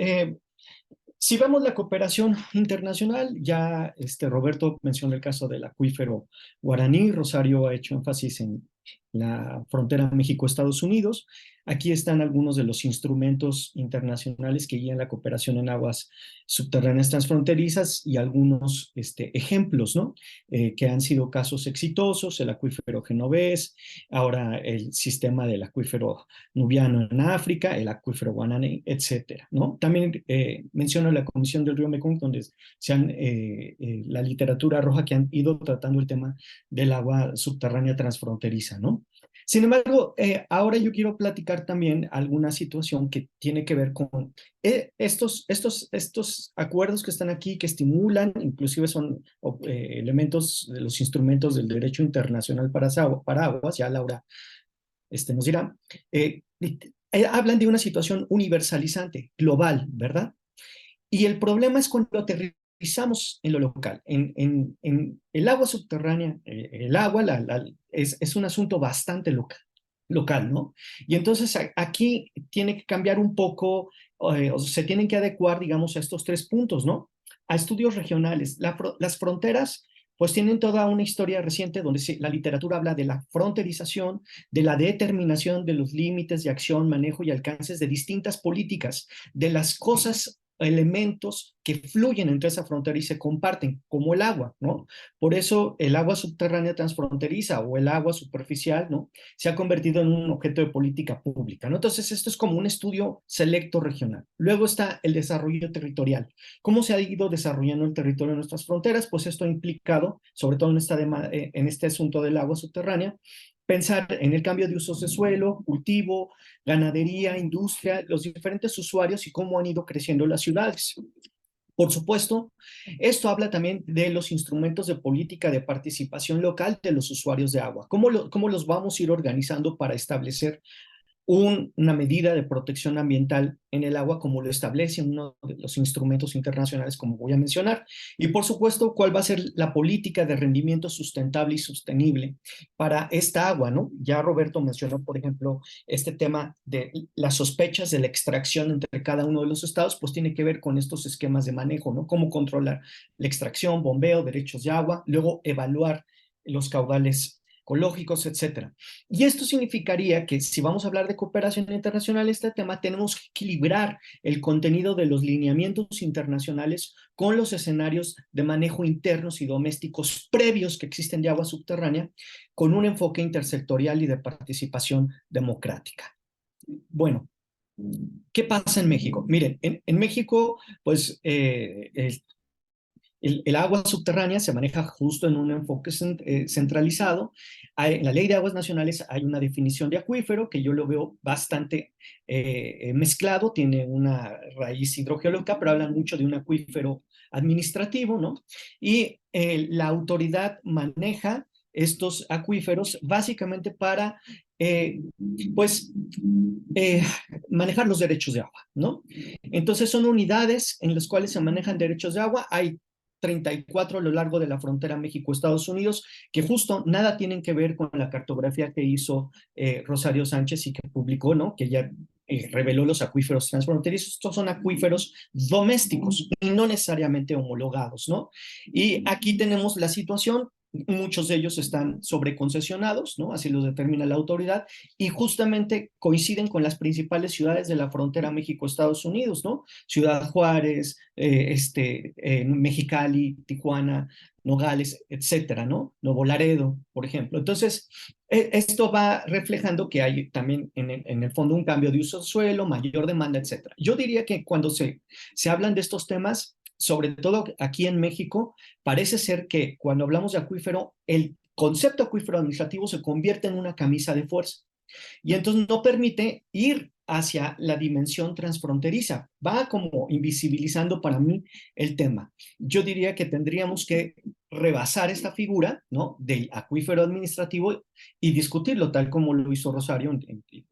Speaker 6: si vemos la cooperación internacional, ya Roberto mencionó el caso del acuífero guaraní, Rosario ha hecho énfasis en la frontera México-Estados Unidos. Aquí están algunos de los instrumentos internacionales que guían la cooperación en aguas subterráneas transfronterizas y algunos ejemplos, ¿no? Que han sido casos exitosos, el acuífero genovés, ahora el sistema del acuífero nubiano en África, el acuífero guaraní, etcétera, ¿no? También menciono la Comisión del Río Mekong, donde la literatura roja que han ido tratando el tema del agua subterránea transfronteriza, ¿no? Sin embargo, ahora yo quiero platicar también alguna situación que tiene que ver con estos acuerdos que están aquí, que estimulan, inclusive son elementos de los instrumentos del derecho internacional para aguas, ya Laura nos dirá, hablan de una situación universalizante, global, ¿verdad? Y el problema es cuando aterrizamos en lo local, en el agua subterránea, el agua es un asunto bastante local, ¿no? Y entonces aquí tiene que cambiar un poco, o se tienen que adecuar, digamos, a estos 3 puntos, ¿no? A estudios regionales. Las fronteras pues tienen toda una historia reciente donde la literatura habla de la fronterización, de la determinación de los límites de acción, manejo y alcances de distintas políticas, de las cosas elementos que fluyen entre esa frontera y se comparten, como el agua, ¿no? Por eso el agua subterránea transfronteriza o el agua superficial, ¿no? Se ha convertido en un objeto de política pública, ¿no? Entonces esto es como un estudio selecto regional. Luego está el desarrollo territorial. ¿Cómo se ha ido desarrollando el territorio en nuestras fronteras? Pues esto ha implicado, sobre todo en este asunto del agua subterránea, pensar en el cambio de usos de suelo, cultivo, ganadería, industria, los diferentes usuarios y cómo han ido creciendo las ciudades. Por supuesto, esto habla también de los instrumentos de política de participación local de los usuarios de agua. ¿Cómo los vamos a ir organizando para establecer una medida de protección ambiental en el agua, como lo establece uno de los instrumentos internacionales, como voy a mencionar? Y por supuesto, ¿cuál va a ser la política de rendimiento sustentable y sostenible para esta agua, ¿no? Ya Roberto mencionó, por ejemplo, este tema de las sospechas de la extracción entre cada uno de los estados, pues tiene que ver con estos esquemas de manejo, ¿no? Cómo controlar la extracción, bombeo, derechos de agua, luego evaluar los caudales ecológicos, etcétera. Y esto significaría que si vamos a hablar de cooperación internacional, este tema, tenemos que equilibrar el contenido de los lineamientos internacionales con los escenarios de manejo internos y domésticos previos que existen de agua subterránea, con un enfoque intersectorial y de participación democrática. Bueno, ¿qué pasa en México? Miren, en México, pues el agua subterránea se maneja justo en un enfoque centralizado. En la Ley de Aguas Nacionales hay una definición de acuífero que yo lo veo bastante mezclado, tiene una raíz hidrogeológica, pero hablan mucho de un acuífero administrativo, ¿no? Y la autoridad maneja estos acuíferos básicamente para manejar los derechos de agua, ¿no? Entonces son unidades en las cuales se manejan derechos de agua. Hay 34 a lo largo de la frontera México-Estados Unidos, que justo nada tienen que ver con la cartografía que hizo Rosario Sánchez y que publicó, ¿no? Que ya reveló los acuíferos transfronterizos. Estos son acuíferos domésticos y no necesariamente homologados, ¿no? Y aquí tenemos la situación. Muchos de ellos están sobreconcesionados, ¿no? Así lo determina la autoridad, y justamente coinciden con las principales ciudades de la frontera México-Estados Unidos, ¿no? Ciudad Juárez, Mexicali, Tijuana, Nogales, etcétera, ¿no? Nuevo Laredo, por ejemplo. Entonces, esto va reflejando que hay también en el fondo un cambio de uso del suelo, mayor demanda, etcétera. Yo diría que cuando se hablan de estos temas, sobre todo aquí en México, parece ser que cuando hablamos de acuífero, el concepto acuífero administrativo se convierte en una camisa de fuerza y entonces no permite ir hacia la dimensión transfronteriza. Va como invisibilizando para mí el tema. Yo diría que tendríamos que rebasar esta figura, ¿no? Del acuífero administrativo y discutirlo tal como lo hizo Rosario,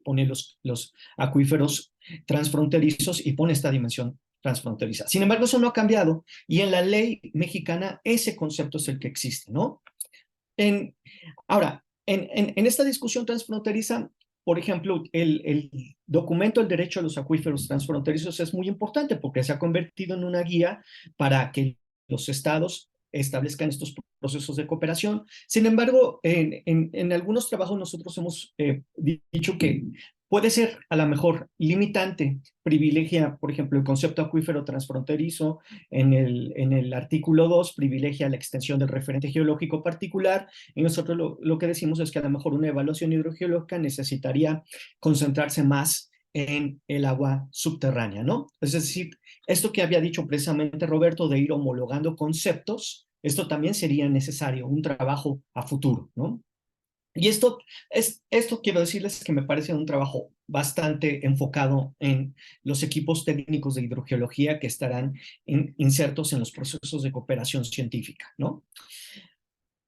Speaker 6: pone los acuíferos transfronterizos y pone esta dimensión transfronteriza. Sin embargo, eso no ha cambiado y en la ley mexicana ese concepto es el que existe, ¿no? Ahora, en esta discusión transfronteriza, por ejemplo, el documento El Derecho a los Acuíferos Transfronterizos es muy importante porque se ha convertido en una guía para que los estados establezcan estos procesos de cooperación. Sin embargo, en algunos trabajos nosotros hemos dicho que puede ser a lo mejor limitante, privilegia, por ejemplo, el concepto acuífero transfronterizo en el artículo 2, privilegia la extensión del referente geológico particular, y nosotros lo que decimos es que a lo mejor una evaluación hidrogeológica necesitaría concentrarse más en el agua subterránea, ¿no? Es decir, esto que había dicho precisamente Roberto de ir homologando conceptos, esto también sería necesario, un trabajo a futuro, ¿no? Y esto quiero decirles que me parece un trabajo bastante enfocado en los equipos técnicos de hidrogeología que estarán insertos en los procesos de cooperación científica, ¿no?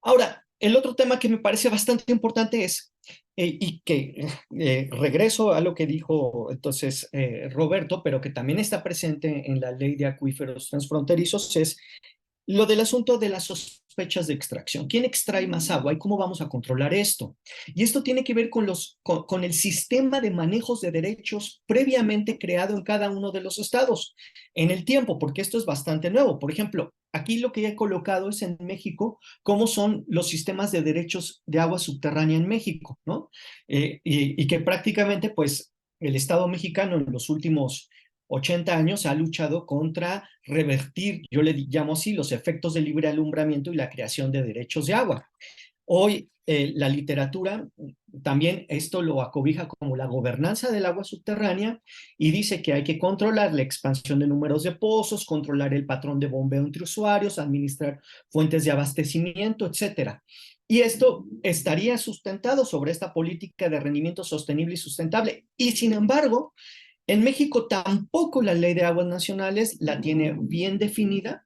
Speaker 6: Ahora, el otro tema que me parece bastante importante es, y que regreso a lo que dijo entonces Roberto, pero que también está presente en la ley de acuíferos transfronterizos, es lo del asunto de las sospechas de extracción. ¿Quién extrae más agua y cómo vamos a controlar esto? Y esto tiene que ver con el sistema de manejos de derechos previamente creado en cada uno de los estados en el tiempo, porque esto es bastante nuevo. Por ejemplo, aquí lo que he colocado es en México cómo son los sistemas de derechos de agua subterránea en México, ¿no? Y que prácticamente, pues, el Estado mexicano en los últimos 80 años ha luchado contra revertir, yo le llamo así, los efectos del libre alumbramiento y la creación de derechos de agua. Hoy la literatura también esto lo acobija como la gobernanza del agua subterránea y dice que hay que controlar la expansión de números de pozos, controlar el patrón de bombeo entre usuarios, administrar fuentes de abastecimiento, etcétera. Y esto estaría sustentado sobre esta política de rendimiento sostenible y sustentable. Y sin embargo, en México tampoco la Ley de Aguas Nacionales la tiene bien definida.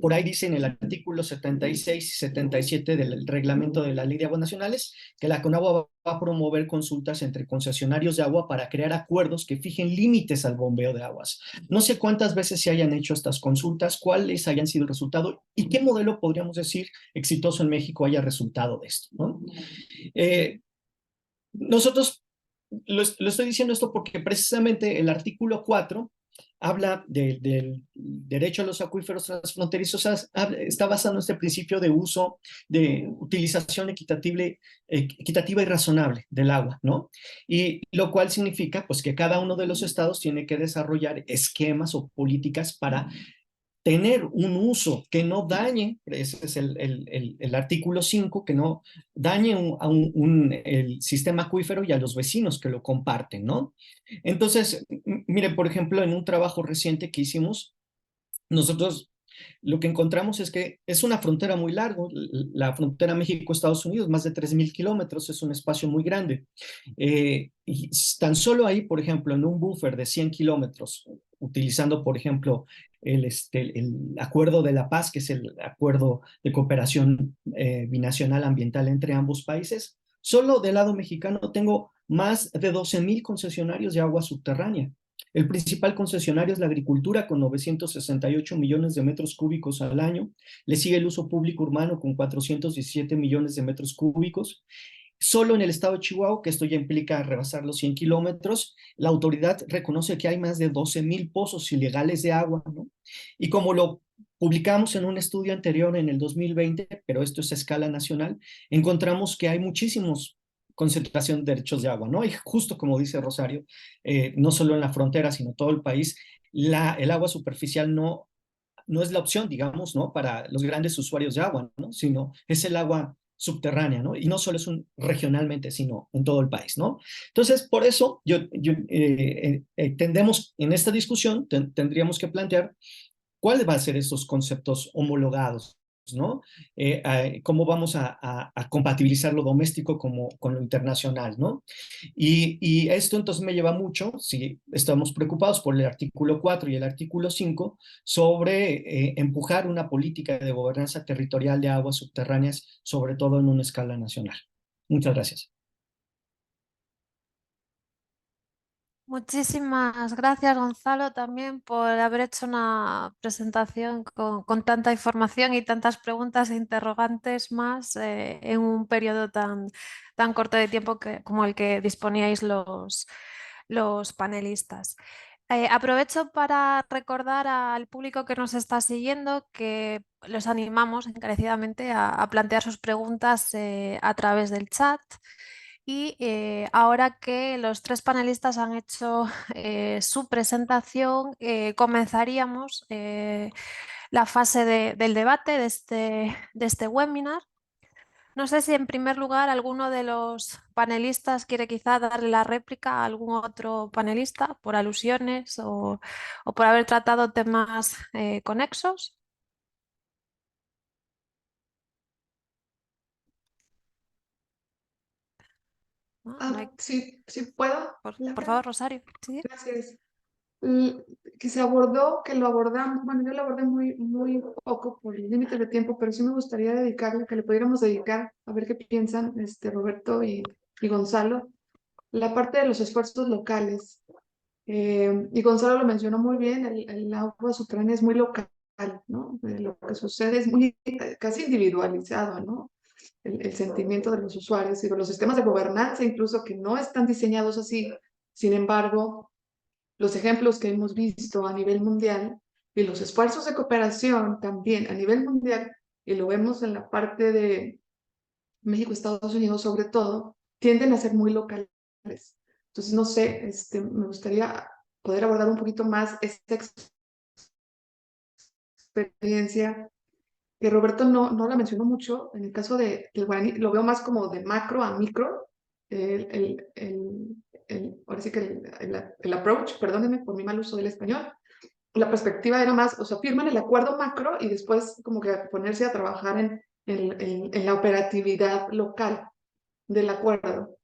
Speaker 6: Por ahí dice en el artículo 76 y 77 del reglamento de la Ley de Aguas Nacionales que la CONAGUA va a promover consultas entre concesionarios de agua para crear acuerdos que fijen límites al bombeo de aguas. No sé cuántas veces se hayan hecho estas consultas, cuáles hayan sido el resultado y qué modelo podríamos decir exitoso en México haya resultado de esto, ¿no? Nosotros lo estoy diciendo esto porque precisamente el artículo 4 habla del derecho a los acuíferos transfronterizos, está basado en este principio de uso, de utilización equitativa y razonable del agua, ¿no? Y lo cual significa pues que cada uno de los estados tiene que desarrollar esquemas o políticas para tener un uso que no dañe, ese es el artículo 5, que no dañe el sistema acuífero y a los vecinos que lo comparten, ¿no? Entonces, miren, por ejemplo, en un trabajo reciente que hicimos, nosotros lo que encontramos es que es una frontera muy larga, la frontera México-Estados Unidos, más de 3,000 kilómetros, es un espacio muy grande. Y tan solo ahí, por ejemplo, en un buffer de 100 kilómetros, utilizando, por ejemplo, el Acuerdo de la Paz, que es el acuerdo de cooperación binacional ambiental entre ambos países, solo del lado mexicano tengo más de 12,000 concesionarios de agua subterránea. El principal concesionario es la agricultura con 968 millones de metros cúbicos al año. Le sigue el uso público urbano con 417 millones de metros cúbicos. Solo en el estado de Chihuahua, que esto ya implica rebasar los 100 kilómetros, la autoridad reconoce que hay más de 12,000 pozos ilegales de agua, ¿no? Y como lo publicamos en un estudio anterior en el 2020, pero esto es a escala nacional, encontramos que hay muchísimos concentración de derechos de agua, ¿no? Y justo como dice Rosario, no solo en la frontera, sino todo el país, el agua superficial no es la opción, digamos, ¿no? Para los grandes usuarios de agua, ¿no? Sino es el agua subterránea, ¿no? Y no solo es regionalmente, sino en todo el país, ¿no? Entonces, por eso tendemos en esta discusión, tendríamos que plantear cuáles van a ser esos conceptos homologados, ¿no? Cómo vamos a compatibilizar lo doméstico con lo internacional, ¿no? Y esto entonces me lleva mucho, si estamos preocupados por el artículo 4 y el artículo 5, sobre empujar una política de gobernanza territorial de aguas subterráneas, sobre todo en una escala nacional. Muchas gracias.
Speaker 2: Muchísimas gracias, Gonzalo, también por haber hecho una presentación con tanta información y tantas preguntas e interrogantes más en un periodo tan corto de tiempo como el que disponíais los panelistas. Aprovecho para recordar al público que nos está siguiendo que los animamos encarecidamente a plantear sus preguntas a través del chat. Y ahora que los tres panelistas han hecho su presentación, comenzaríamos la fase del debate de este webinar. No sé si en primer lugar alguno de los panelistas quiere quizá darle la réplica a algún otro panelista por alusiones o por haber tratado temas conexos. ¿No? No hay-
Speaker 5: Sí, sí puedo.
Speaker 2: por favor, Rosario. ¿Sí?
Speaker 5: Gracias. Que se abordó, que lo abordamos, bueno, yo lo abordé muy poco por el límite de tiempo, pero sí me gustaría dedicarle, que le pudiéramos dedicar, a ver qué piensan Roberto y Gonzalo, la parte de los esfuerzos locales. Y Gonzalo lo mencionó muy bien, el agua subterránea es muy local, ¿no? Lo que sucede es muy casi individualizado, ¿no? El sentimiento de los usuarios y de los sistemas de gobernanza, incluso que no están diseñados así. Sin embargo, los ejemplos que hemos visto a nivel mundial y los esfuerzos de cooperación también a nivel mundial, y lo vemos en la parte de México, Estados Unidos sobre todo, tienden a ser muy locales. Entonces, no sé, me gustaría poder abordar un poquito más esta experiencia que Roberto no la mencionó mucho. En el caso del guaraní, lo veo más como de macro a micro. Ahora sí que el approach, perdónenme por mi mal uso del español, la perspectiva era más, o sea, firman el acuerdo macro y después como que ponerse a trabajar en la operatividad local del acuerdo.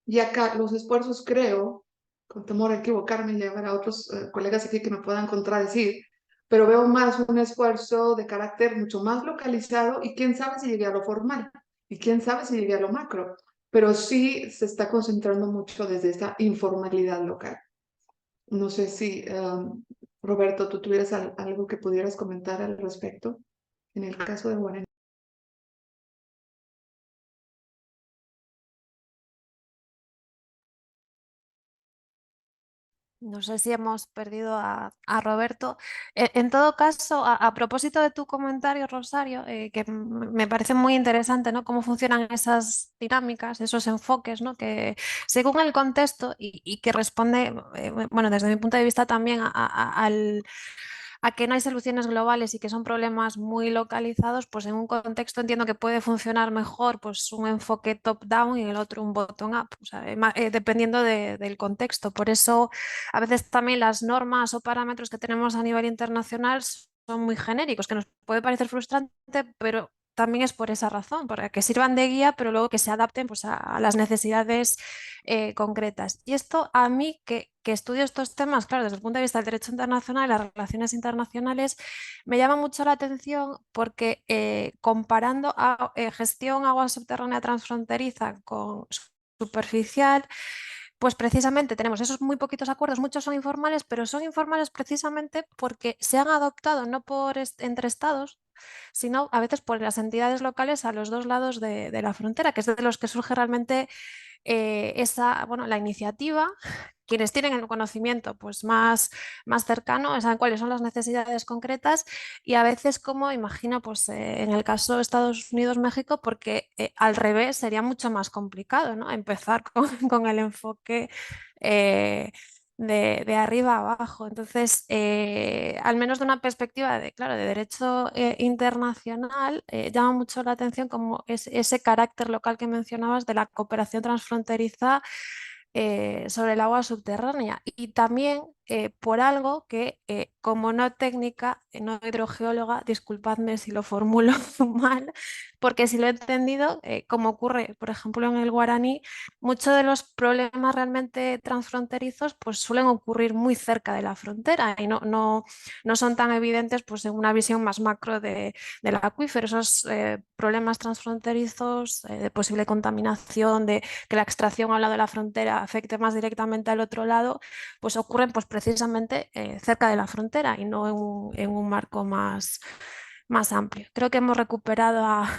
Speaker 5: Y acá los esfuerzos, creo, con temor a equivocarme y llevar a otros colegas aquí que me puedan contradecir, pero veo más un esfuerzo de carácter mucho más localizado y quién sabe si llegue a lo formal y quién sabe si llegue a lo macro, pero sí se está concentrando mucho desde esta informalidad local. No sé si, Roberto, tú tuvieras algo que pudieras comentar al respecto en el caso de Guaraní.
Speaker 2: No sé si hemos perdido a Roberto. En todo caso, a propósito de tu comentario, Rosario, que me parece muy interesante, ¿no? Cómo funcionan esas dinámicas, esos enfoques, ¿no? Que según el contexto y que responde, bueno, desde mi punto de vista también a que no hay soluciones globales y que son problemas muy localizados, pues en un contexto entiendo que puede funcionar mejor pues un enfoque top-down y en el otro un bottom-up, o sea, dependiendo del contexto. Por eso a veces también las normas o parámetros que tenemos a nivel internacional son muy genéricos, que nos puede parecer frustrante, pero también es por esa razón, para que sirvan de guía, pero luego que se adapten pues, a las necesidades concretas. Y esto a mí, que estudio estos temas, claro, desde el punto de vista del derecho internacional y las relaciones internacionales, me llama mucho la atención porque comparando a gestión agua subterránea transfronteriza con superficial, pues precisamente tenemos esos muy poquitos acuerdos, muchos son informales, pero son informales precisamente porque se han adoptado no entre estados, sino a veces por las entidades locales a los dos lados de la frontera, que es de los que surge realmente la iniciativa. Quienes tienen el conocimiento pues, más cercano saben cuáles son las necesidades concretas y a veces, como imagino, pues, en el caso de Estados Unidos-México, porque al revés sería mucho más complicado, ¿no? Empezar con el enfoque de arriba a abajo. Entonces, al menos de una perspectiva claro, de derecho internacional, llama mucho la atención como ese carácter local que mencionabas de la cooperación transfronteriza sobre el agua subterránea y también por algo que como no técnica, no hidrogeóloga, disculpadme si lo formulo mal, porque si lo he entendido, como ocurre por ejemplo en el guaraní, muchos de los problemas realmente transfronterizos pues suelen ocurrir muy cerca de la frontera y no son tan evidentes pues en una visión más macro del acuífero. Esos problemas transfronterizos de posible contaminación, de que la extracción al lado de la frontera afecte más directamente al otro lado, pues ocurren pues precisamente cerca de la frontera y no en un marco más amplio. Creo que hemos recuperado a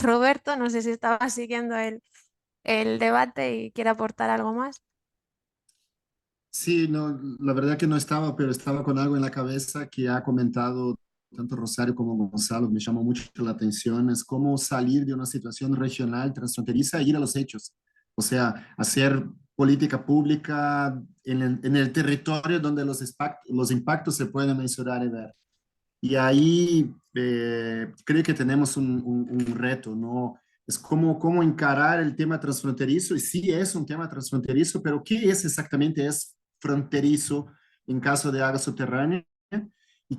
Speaker 2: Roberto, no sé si estaba siguiendo el debate y quiere aportar algo más.
Speaker 3: Sí, no, la verdad que no estaba, pero estaba con algo en la cabeza que ha comentado tanto Rosario como Gonzalo, me llamó mucho la atención, es cómo salir de una situación regional, transfronteriza e ir a los hechos. O sea, hacer política pública en el territorio donde los impactos se pueden mensurar y ver. Y ahí creo que tenemos un reto, ¿no? Es cómo encarar el tema transfronterizo, y sí es un tema transfronterizo, pero ¿qué es exactamente es fronterizo en caso de agua subterránea? ¿Y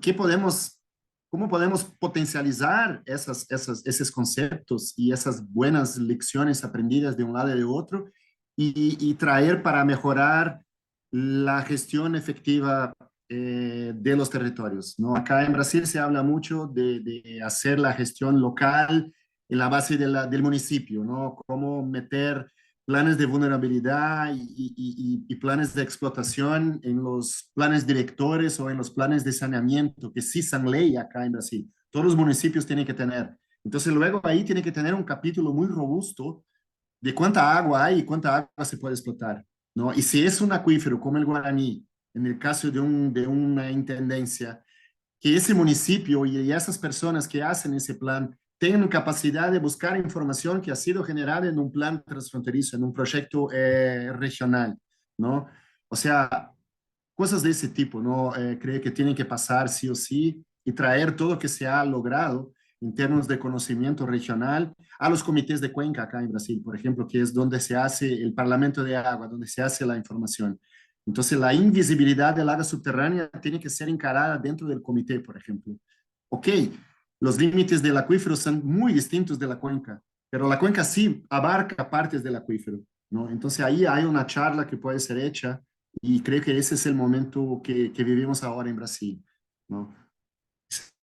Speaker 3: cómo podemos potencializar esos conceptos y esas buenas lecciones aprendidas de un lado y de otro y traer para mejorar la gestión efectiva de los territorios, ¿no? Acá en Brasil se habla mucho de hacer la gestión local en la base del municipio, ¿no? Cómo meter planes de vulnerabilidad y planes de explotación en los planes directores o en los planes de saneamiento, que sí son ley acá en Brasil. Todos los municipios tienen que tener. Entonces, luego ahí tiene que tener un capítulo muy robusto de cuánta agua hay y cuánta agua se puede explotar, ¿no? Y si es un acuífero como el Guaraní, en el caso de una intendencia, que ese municipio y esas personas que hacen ese plan tengan capacidad de buscar información que ha sido generada en un plan transfronterizo, en un proyecto regional, ¿no? O sea, cosas de ese tipo, ¿no? Creo que tienen que pasar sí o sí y traer todo lo que se ha logrado en términos de conocimiento regional a los comités de cuenca acá en Brasil, por ejemplo, que es donde se hace el Parlamento de Agua, donde se hace la información. Entonces, la invisibilidad del agua subterránea tiene que ser encarada dentro del comité, por ejemplo. Ok, los límites del acuífero son muy distintos de la cuenca, pero la cuenca sí abarca partes del acuífero, ¿no? Entonces, ahí hay una charla que puede ser hecha y creo que ese es el momento que vivimos ahora en Brasil, ¿no?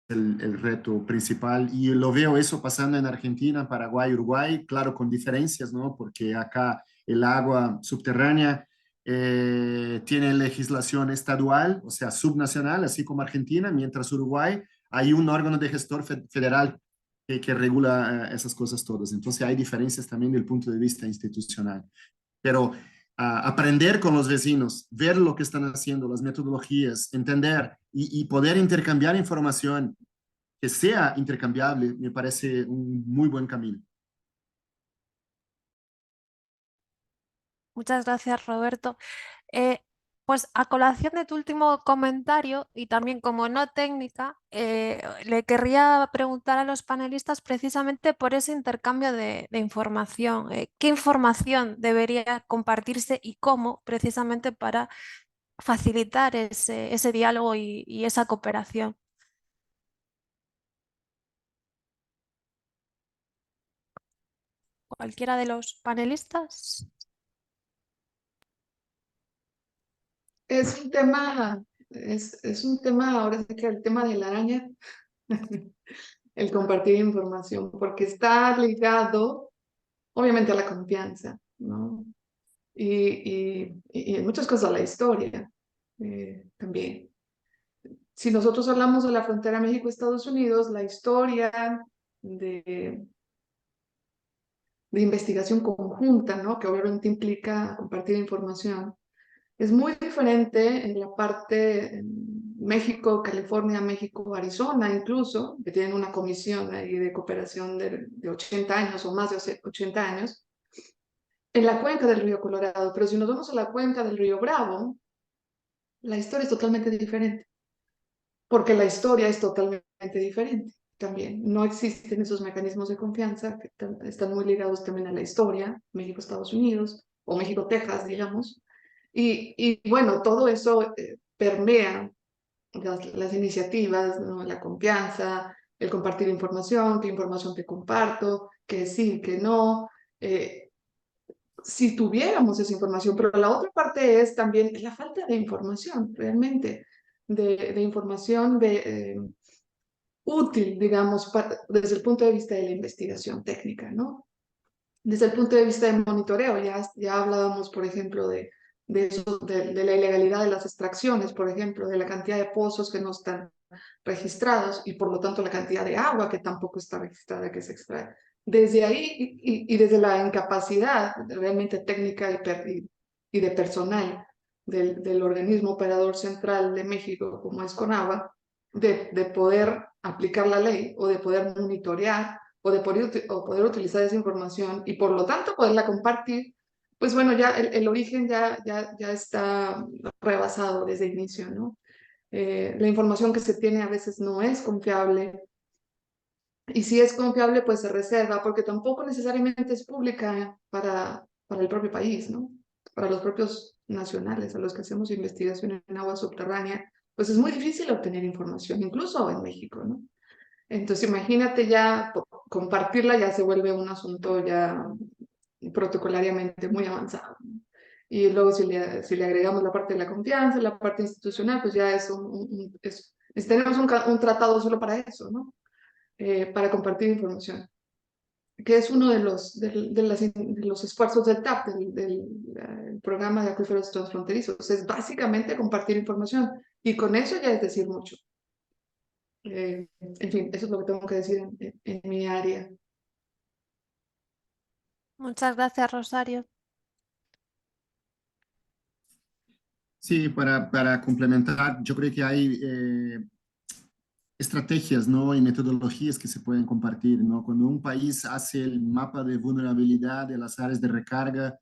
Speaker 3: El reto principal y lo veo eso pasando en Argentina, Paraguay, Uruguay, claro, con diferencias, ¿no? Porque acá el agua subterránea tiene legislación estadual, o sea, subnacional, así como Argentina, mientras Uruguay hay un órgano de gestor federal que regula esas cosas todas. Entonces hay diferencias también del punto de vista institucional. Pero aprender con los vecinos, ver lo que están haciendo, las metodologías, entender y poder intercambiar información que sea intercambiable, me parece un muy buen camino.
Speaker 2: Muchas gracias, Roberto. Eh, pues a colación de tu último comentario y también como no técnica, le querría preguntar a los panelistas precisamente por ese intercambio de información. ¿Qué información debería compartirse y cómo precisamente para facilitar ese diálogo y esa cooperación? ¿Cualquiera de los panelistas?
Speaker 5: Es un tema, es un tema, ahora sí que el tema de la araña, el compartir información, porque está ligado, obviamente, a la confianza, ¿no? Y en muchas cosas a la historia también. Si nosotros hablamos de la frontera México-Estados Unidos, la historia de, de investigación conjunta, ¿no? Que obviamente implica compartir información, es muy diferente en la parte México, California, México, Arizona incluso, que tienen una comisión ahí de cooperación de 80 años o más de 80 años, en la cuenca del río Colorado. Pero si nos vamos a la cuenca del río Bravo, la historia es totalmente diferente, porque la historia es totalmente diferente también. No existen esos mecanismos de confianza que están muy ligados también a la historia, México-Estados Unidos o México-Texas, digamos. Y bueno, todo eso permea las iniciativas, ¿no? La confianza, el compartir información, qué información te comparto, que sí, que no. Si tuviéramos esa información, pero la otra parte es también la falta de información, realmente, de información útil, digamos, desde el punto de vista de la investigación técnica, ¿no? Desde el punto de vista de monitoreo, ya hablábamos, por ejemplo, de la ilegalidad de las extracciones, por ejemplo, de la cantidad de pozos que no están registrados y por lo tanto la cantidad de agua que tampoco está registrada que se extrae. Desde ahí y desde la incapacidad realmente técnica y de personal del organismo operador central de México, como es CONAGUA, de poder aplicar la ley o de poder monitorear o poder utilizar esa información y por lo tanto poderla compartir, pues bueno, ya el origen ya está rebasado desde el inicio, ¿no? La información que se tiene a veces no es confiable y si es confiable pues se reserva porque tampoco necesariamente es pública para el propio país, ¿no? Para los propios nacionales a los que hacemos investigación en agua subterránea, pues es muy difícil obtener información, incluso en México, ¿no? Entonces imagínate ya compartirla ya se vuelve un asunto ya protocolariamente muy avanzado, ¿no? Y luego si le agregamos la parte de la confianza, la parte institucional, pues ya es tenemos un tratado solo para eso, ¿no? Para compartir información, que es uno de los esfuerzos del TAP, del programa de acuíferos transfronterizos, es básicamente compartir información y con eso ya es decir mucho. En fin, eso es lo que tengo que decir en mi área.
Speaker 2: Muchas gracias, Rosario.
Speaker 3: Sí, para complementar, yo creo que hay estrategias, ¿no? Y metodologías que se pueden compartir, ¿no? Cuando un país hace el mapa de vulnerabilidad de las áreas de recarga,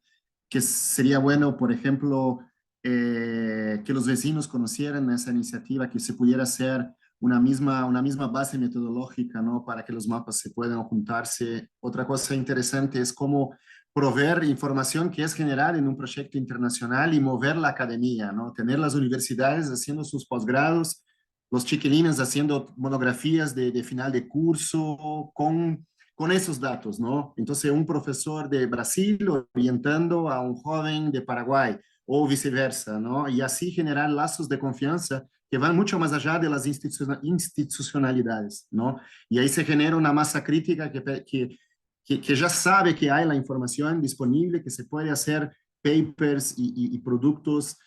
Speaker 3: que sería bueno, por ejemplo, que los vecinos conocieran esa iniciativa, que se pudiera hacer una misma base metodológica, ¿no? Para que los mapas se puedan juntarse. Otra cosa interesante es cómo proveer información que es general en un proyecto internacional y mover la academia, ¿no? Tener las universidades haciendo sus posgrados, los chiquilines haciendo monografías de final de curso con esos datos, ¿no? Entonces, un profesor de Brasil orientando a un joven de Paraguay o viceversa, ¿no? Y así generar lazos de confianza que van mucho más allá de las institucionalidades, ¿no? Y ahí se genera una masa crítica que ya sabe que hay la información disponible, que se puede hacer papers y productos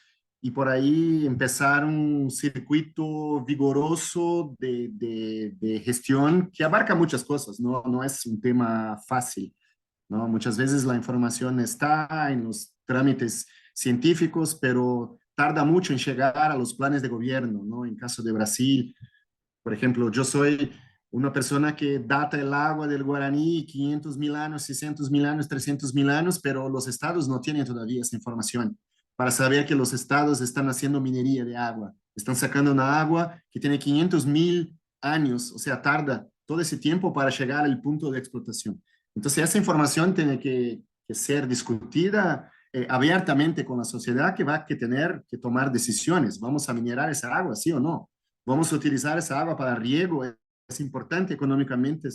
Speaker 3: y por ahí empezar un circuito vigoroso de gestión que abarca muchas cosas, ¿no? No es un tema fácil, ¿no? Muchas veces la información está en los trámites científicos, pero tarda mucho en llegar a los planes de gobierno, ¿no? En caso de Brasil, por ejemplo, yo soy una persona que data el agua del Guaraní 500.000 años, 600.000 años, 300.000 años, pero los estados no tienen todavía esa información para saber que los estados están haciendo minería de agua. Están sacando una agua que tiene 500.000 años, o sea, tarda todo ese tiempo para llegar al punto de explotación. Entonces, esa información tiene que ser discutida abiertamente con la sociedad, que va a tener que tomar decisiones. ¿Vamos a minerar esa agua, sí o no? ¿Vamos a utilizar esa agua para riego? ¿Es importante económicamente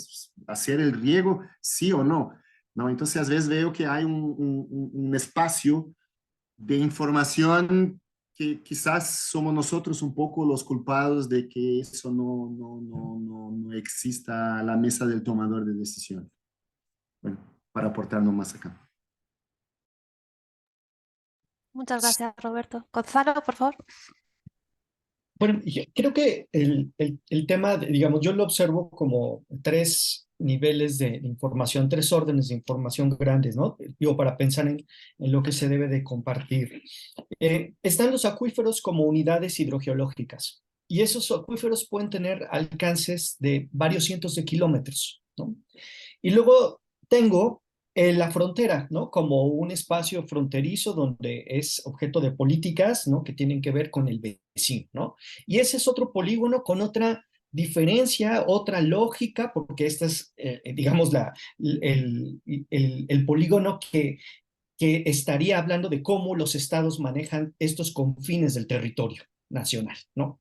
Speaker 3: hacer el riego, sí o no? ¿No? Entonces, a veces veo que hay un espacio de información que quizás somos nosotros un poco los culpados de que eso no exista a la mesa del tomador de decisión. Bueno, para aportarnos más acá.
Speaker 2: Muchas gracias, Roberto. Gonzalo, por favor.
Speaker 6: Bueno, creo que el tema, digamos, yo lo observo como tres niveles de información, tres órdenes de información grandes, ¿no? Digo, para pensar en lo que se debe de compartir. Están los acuíferos como unidades hidrogeológicas y esos acuíferos pueden tener alcances de varios cientos de kilómetros, ¿no? Y luego tengo la frontera, ¿no? Como un espacio fronterizo donde es objeto de políticas, ¿no? Que tienen que ver con el vecino, ¿no? Y ese es otro polígono con otra diferencia, otra lógica, porque este es, digamos, el polígono que estaría hablando de cómo los estados manejan estos confines del territorio nacional, ¿no?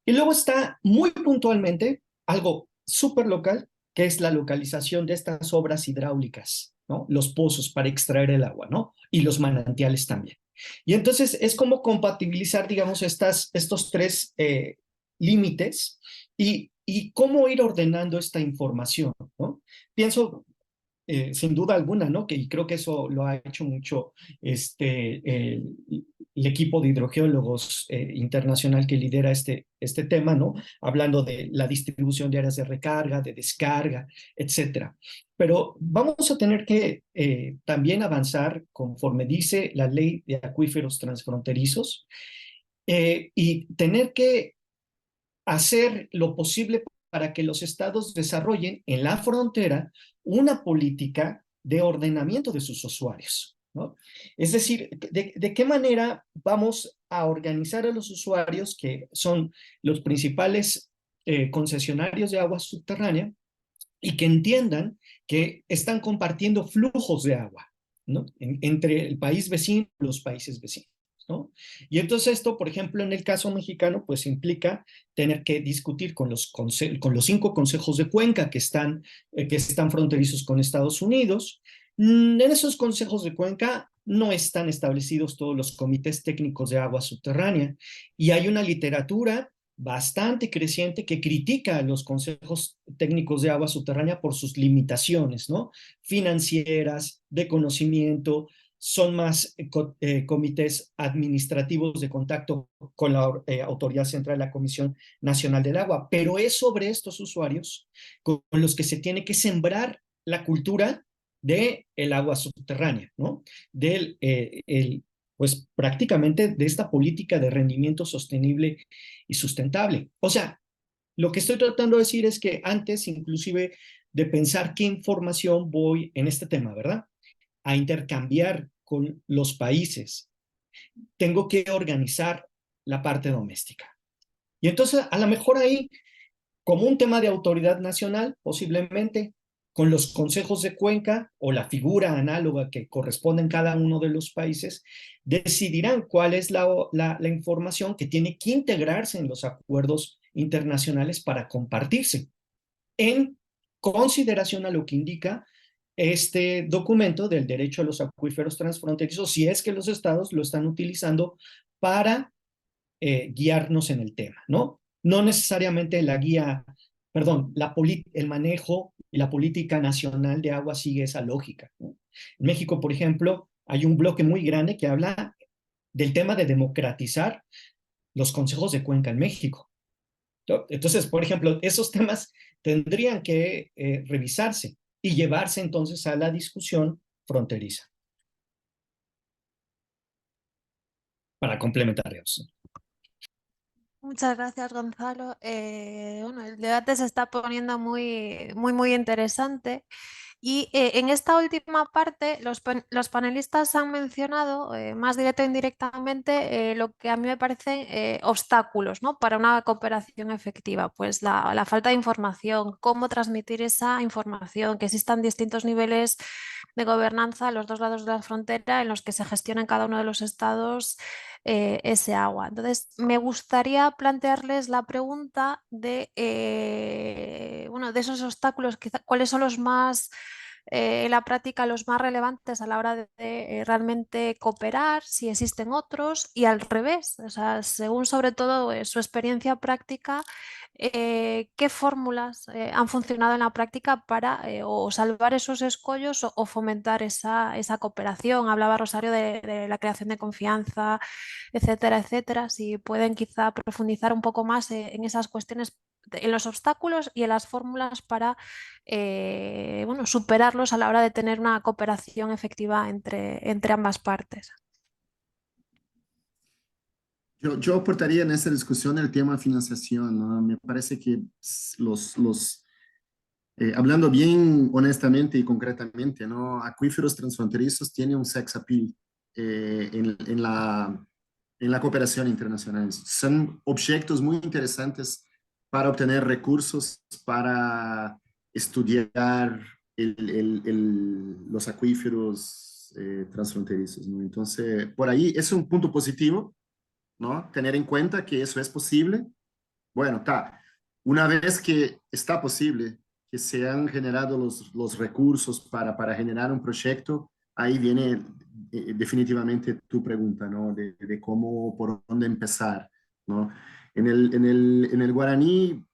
Speaker 6: Y luego está muy puntualmente algo súper local, que es la localización de estas obras hidráulicas, ¿no? Los pozos para extraer el agua, ¿no? Y los manantiales también. Y entonces es como compatibilizar, digamos, estos tres límites y cómo ir ordenando esta información, ¿no? Pienso, sin duda alguna, ¿no? Y creo que eso lo ha hecho mucho el equipo de hidrogeólogos internacional que lidera este tema, ¿no? Hablando de la distribución de áreas de recarga, de descarga, etcétera. Pero vamos a tener que también avanzar conforme dice la ley de acuíferos transfronterizos y tener que hacer lo posible para que los estados desarrollen en la frontera una política de ordenamiento de sus usuarios, ¿no? Es decir, ¿de qué manera vamos a organizar a los usuarios que son los principales concesionarios de agua subterránea y que entiendan que están compartiendo flujos de agua, ¿no? Entre el país vecino y los países vecinos, ¿no? Y entonces esto, por ejemplo, en el caso mexicano, pues implica tener que discutir con los 5 consejos de cuenca que están fronterizos con Estados Unidos. En esos consejos de cuenca no están establecidos todos los comités técnicos de agua subterránea y hay una literatura bastante creciente que critica a los consejos técnicos de agua subterránea por sus limitaciones, ¿no? Financieras, de conocimiento, son más comités administrativos de contacto con la Autoridad Central, la Comisión Nacional del Agua, pero es sobre estos usuarios con los que se tiene que sembrar la cultura del agua subterránea, ¿no? Pues prácticamente de esta política de rendimiento sostenible y sustentable. O sea, lo que estoy tratando de decir es que antes inclusive de pensar qué información voy en este tema, ¿verdad? A intercambiar con los países. Tengo que organizar la parte doméstica. Y entonces, a lo mejor ahí, como un tema de autoridad nacional, posiblemente, con los consejos de cuenca o la figura análoga que corresponde en cada uno de los países, decidirán cuál es la información que tiene que integrarse en los acuerdos internacionales para compartirse, en consideración a lo que indica este documento del derecho a los acuíferos transfronterizos, si es que los estados lo están utilizando para guiarnos en el tema, ¿no? No necesariamente la guía, perdón, el manejo y la política nacional de agua sigue esa lógica, ¿no? En México, por ejemplo, hay un bloque muy grande que habla del tema de democratizar los consejos de cuenca en México. Entonces, por ejemplo, esos temas tendrían que revisarse y llevarse entonces a la discusión fronteriza para complementar eso.
Speaker 2: Muchas gracias, Gonzalo. Bueno, el debate se está poniendo muy interesante. Y en esta última parte, los panelistas han mencionado, más directo e indirectamente, lo que a mí me parecen obstáculos, ¿no?, para una cooperación efectiva. Pues la falta de información, cómo transmitir esa información, que existan distintos niveles de gobernanza a los dos lados de la frontera en los que se gestiona en cada uno de los estados ese agua. Entonces, me gustaría plantearles la pregunta de, bueno, de esos obstáculos, cuáles son los más, en la práctica, los más relevantes a la hora de realmente cooperar, si existen otros, y al revés, o sea, según sobre todo su experiencia práctica, qué fórmulas han funcionado en la práctica para o salvar esos escollos o fomentar esa cooperación. Hablaba Rosario de la creación de confianza, etcétera, etcétera. Si pueden quizá profundizar un poco más en esas cuestiones, en los obstáculos y en las fórmulas para bueno, superarlos a la hora de tener una cooperación efectiva entre ambas partes.
Speaker 3: Yo aportaría en esta discusión el tema financiación, ¿no? Me parece que hablando bien honestamente y concretamente, ¿no? Acuíferos transfronterizos tienen un sex appeal en la cooperación internacional. Son objetos muy interesantes para obtener recursos, para estudiar los acuíferos transfronterizos, ¿no? Entonces, por ahí es un punto positivo, ¿no? Tener en cuenta que eso es posible. Bueno, está. Una vez que está posible, que se han generado los recursos para generar un proyecto, ahí viene definitivamente tu pregunta, ¿no? De cómo, por dónde empezar, ¿no? En el guaraní,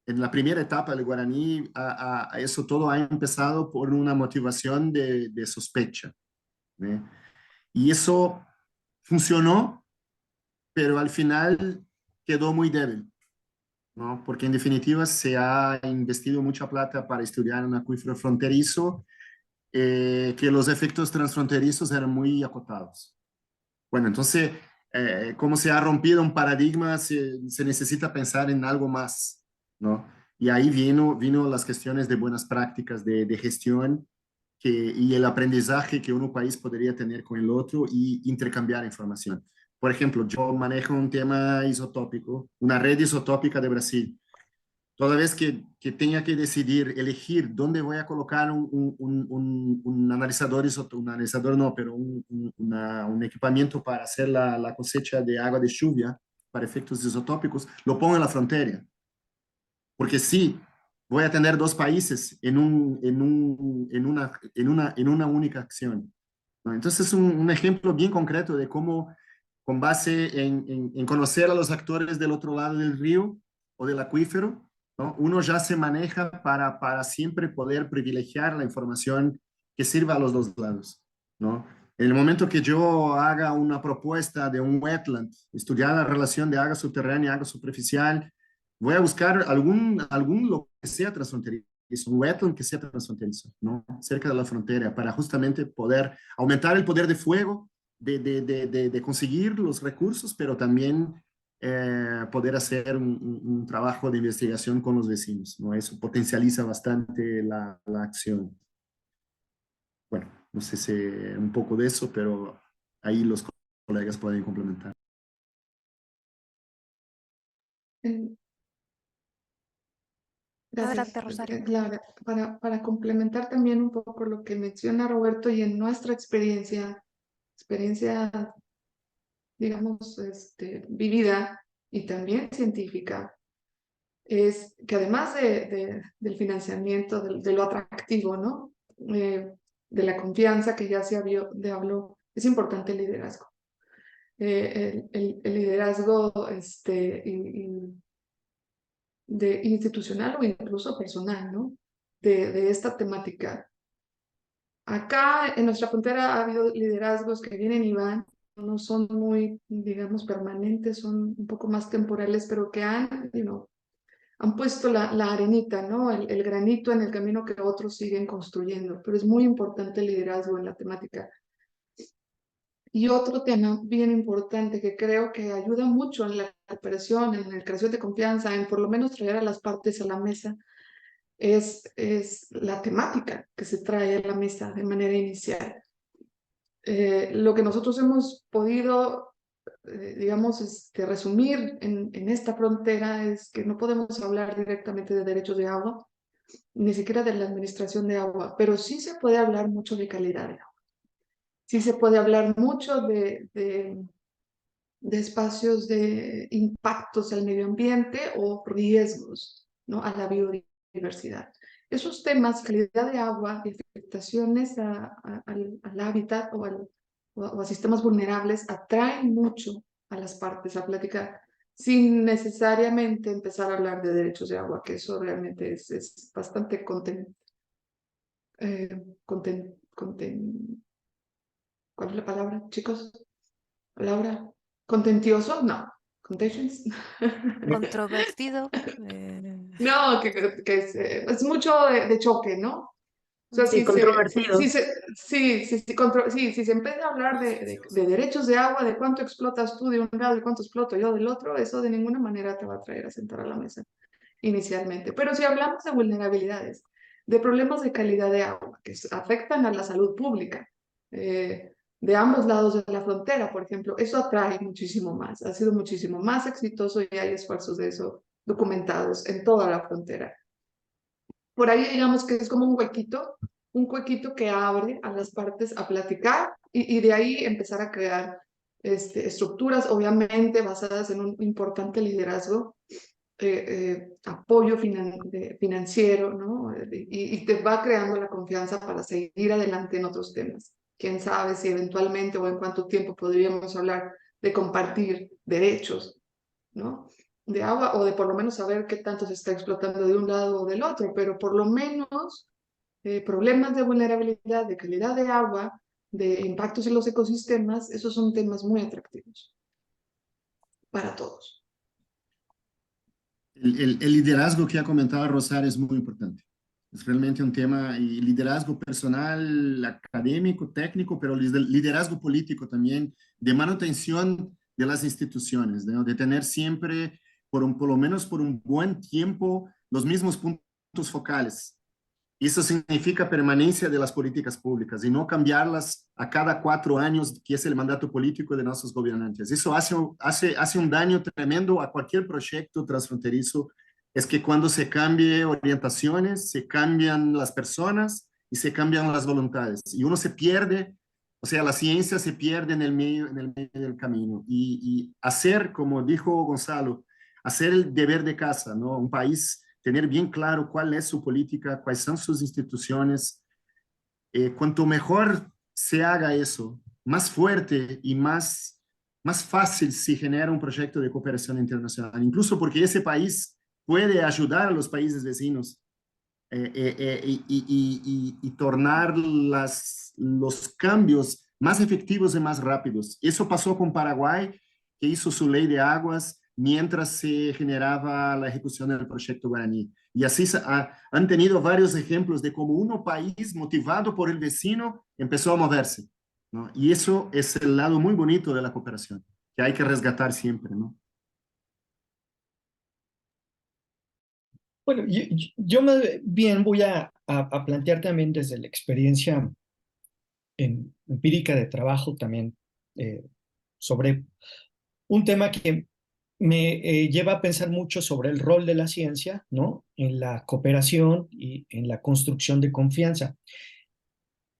Speaker 3: en la primera etapa del guaraní, eso todo ha empezado por una motivación de sospecha, ¿no? Y eso funcionó, pero al final quedó muy débil, ¿no? Porque en definitiva se ha investido mucha plata para estudiar un acuífero fronterizo, que los efectos transfronterizos eran muy acotados. Bueno, entonces, como se ha rompido un paradigma, se necesita pensar en algo más, ¿no? Y ahí vino las cuestiones de buenas prácticas de gestión y el aprendizaje que un país podría tener con el otro y intercambiar información. Por ejemplo, yo manejo un tema isotópico, una red isotópica de Brasil. Toda vez que tenga que decidir, elegir dónde voy a colocar un analizador isotópico, un analizador no, pero un equipamiento para hacer la cosecha de agua de lluvia para efectos isotópicos, lo pongo en la frontera. Porque sí, voy a tener dos países en una única acción, ¿no? Entonces es un ejemplo bien concreto de cómo, con base en conocer a los actores del otro lado del río o del acuífero, ¿no?, uno ya se maneja para siempre poder privilegiar la información que sirva a los dos lados, ¿no? En el momento que yo haga una propuesta de un wetland, estudiar la relación de agua subterránea y agua superficial, voy a buscar algún lo que sea transfronterizo, un wetland que sea transfronterizo, ¿no?, cerca de la frontera, para justamente poder aumentar el poder de fuego, de conseguir los recursos, pero también poder hacer un trabajo de investigación con los vecinos, ¿no? Eso potencializa bastante la acción. Bueno, No sé si un poco de eso, pero ahí los colegas pueden complementar.
Speaker 5: Gracias,
Speaker 2: Adelante, Rosario.
Speaker 5: Laura. Para complementar también un poco lo que menciona Roberto y en nuestra experiencia, digamos, vivida y también científica, es que además del financiamiento, de lo atractivo, ¿no? De la confianza que ya habló, es importante el liderazgo. El liderazgo institucional o incluso personal, ¿no? De esta temática. Acá en nuestra frontera ha habido liderazgos que vienen y van, no son muy, digamos, permanentes, son un poco más temporales, pero que han puesto la arenita, ¿no? El granito en el camino que otros siguen construyendo. Pero es muy importante el liderazgo en la temática. Y otro tema bien importante que creo que ayuda mucho en la cooperación, en la creación de confianza, en por lo menos traer a las partes a la mesa, es la temática que se trae a la mesa de manera inicial. Lo que nosotros hemos podido, digamos, resumir en esta frontera es que no podemos hablar directamente de derechos de agua, ni siquiera de la administración de agua, pero sí se puede hablar mucho de calidad de agua. Sí se puede hablar mucho de espacios de impactos al medio ambiente o riesgos, ¿no? A la biodiversidad. Esos temas, calidad de agua y afectaciones al hábitat o a sistemas vulnerables, atraen mucho a las partes a platicar, sin necesariamente empezar a hablar de derechos de agua, que eso realmente es bastante ¿cuál es la palabra, chicos? Laura, ¿contentioso? No. ¿Contentious?
Speaker 2: Controvertido.
Speaker 5: No, que es mucho de choque, ¿no? O sea,
Speaker 4: Sí, controvertido.
Speaker 5: si se empieza a hablar de derechos de agua, de cuánto explotas tú de un lado y cuánto exploto yo del otro, eso de ninguna manera te va a traer a sentar a la mesa inicialmente. Pero si hablamos de vulnerabilidades, de problemas de calidad de agua que afectan a la salud pública, de ambos lados de la frontera, por ejemplo, eso atrae muchísimo más, ha sido muchísimo más exitoso y hay esfuerzos de eso documentados en toda la frontera. Por ahí digamos que es como un huequito que abre a las partes a platicar y de ahí empezar a crear estructuras, obviamente basadas en un importante liderazgo, apoyo financiero, ¿no? Y te va creando la confianza para seguir adelante en otros temas. Quién sabe si eventualmente o en cuánto tiempo podríamos hablar de compartir derechos, ¿no? De agua o de por lo menos saber qué tanto se está explotando de un lado o del otro, pero por lo menos problemas de vulnerabilidad, de calidad de agua, de impactos en los ecosistemas, esos son temas muy atractivos para todos.
Speaker 3: El liderazgo que ha comentado Rosario es muy importante. Es realmente un tema, y liderazgo personal, académico, técnico, pero liderazgo político también, de manutención de las instituciones, ¿no? De tener siempre, por lo menos por un buen tiempo, los mismos puntos focales. Eso significa permanencia de las políticas públicas y no cambiarlas a cada 4 años, que es el mandato político de nuestros gobernantes. Eso hace un daño tremendo a cualquier proyecto transfronterizo. Es que cuando se cambie orientaciones, se cambian las personas y se cambian las voluntades. Y uno se pierde, o sea, la ciencia se pierde en el medio del camino. Y hacer, como dijo Gonzalo, hacer el deber de casa, ¿no? Un país tener bien claro cuál es su política, cuáles son sus instituciones. Cuanto mejor se haga eso, más fuerte y más fácil se genera un proyecto de cooperación internacional, incluso porque ese país puede ayudar a los países vecinos y tornar los cambios más efectivos y más rápidos. Eso pasó con Paraguay, que hizo su ley de aguas mientras se generaba la ejecución del proyecto Guaraní. Y así han tenido varios ejemplos de cómo un país motivado por el vecino empezó a moverse, ¿no? Y eso es el lado muy bonito de la cooperación, que hay que resgatar siempre, ¿no?
Speaker 6: Bueno, yo más bien voy a plantear también desde la experiencia empírica de trabajo también sobre un tema que me lleva a pensar mucho sobre el rol de la ciencia, ¿no? En la cooperación y en la construcción de confianza.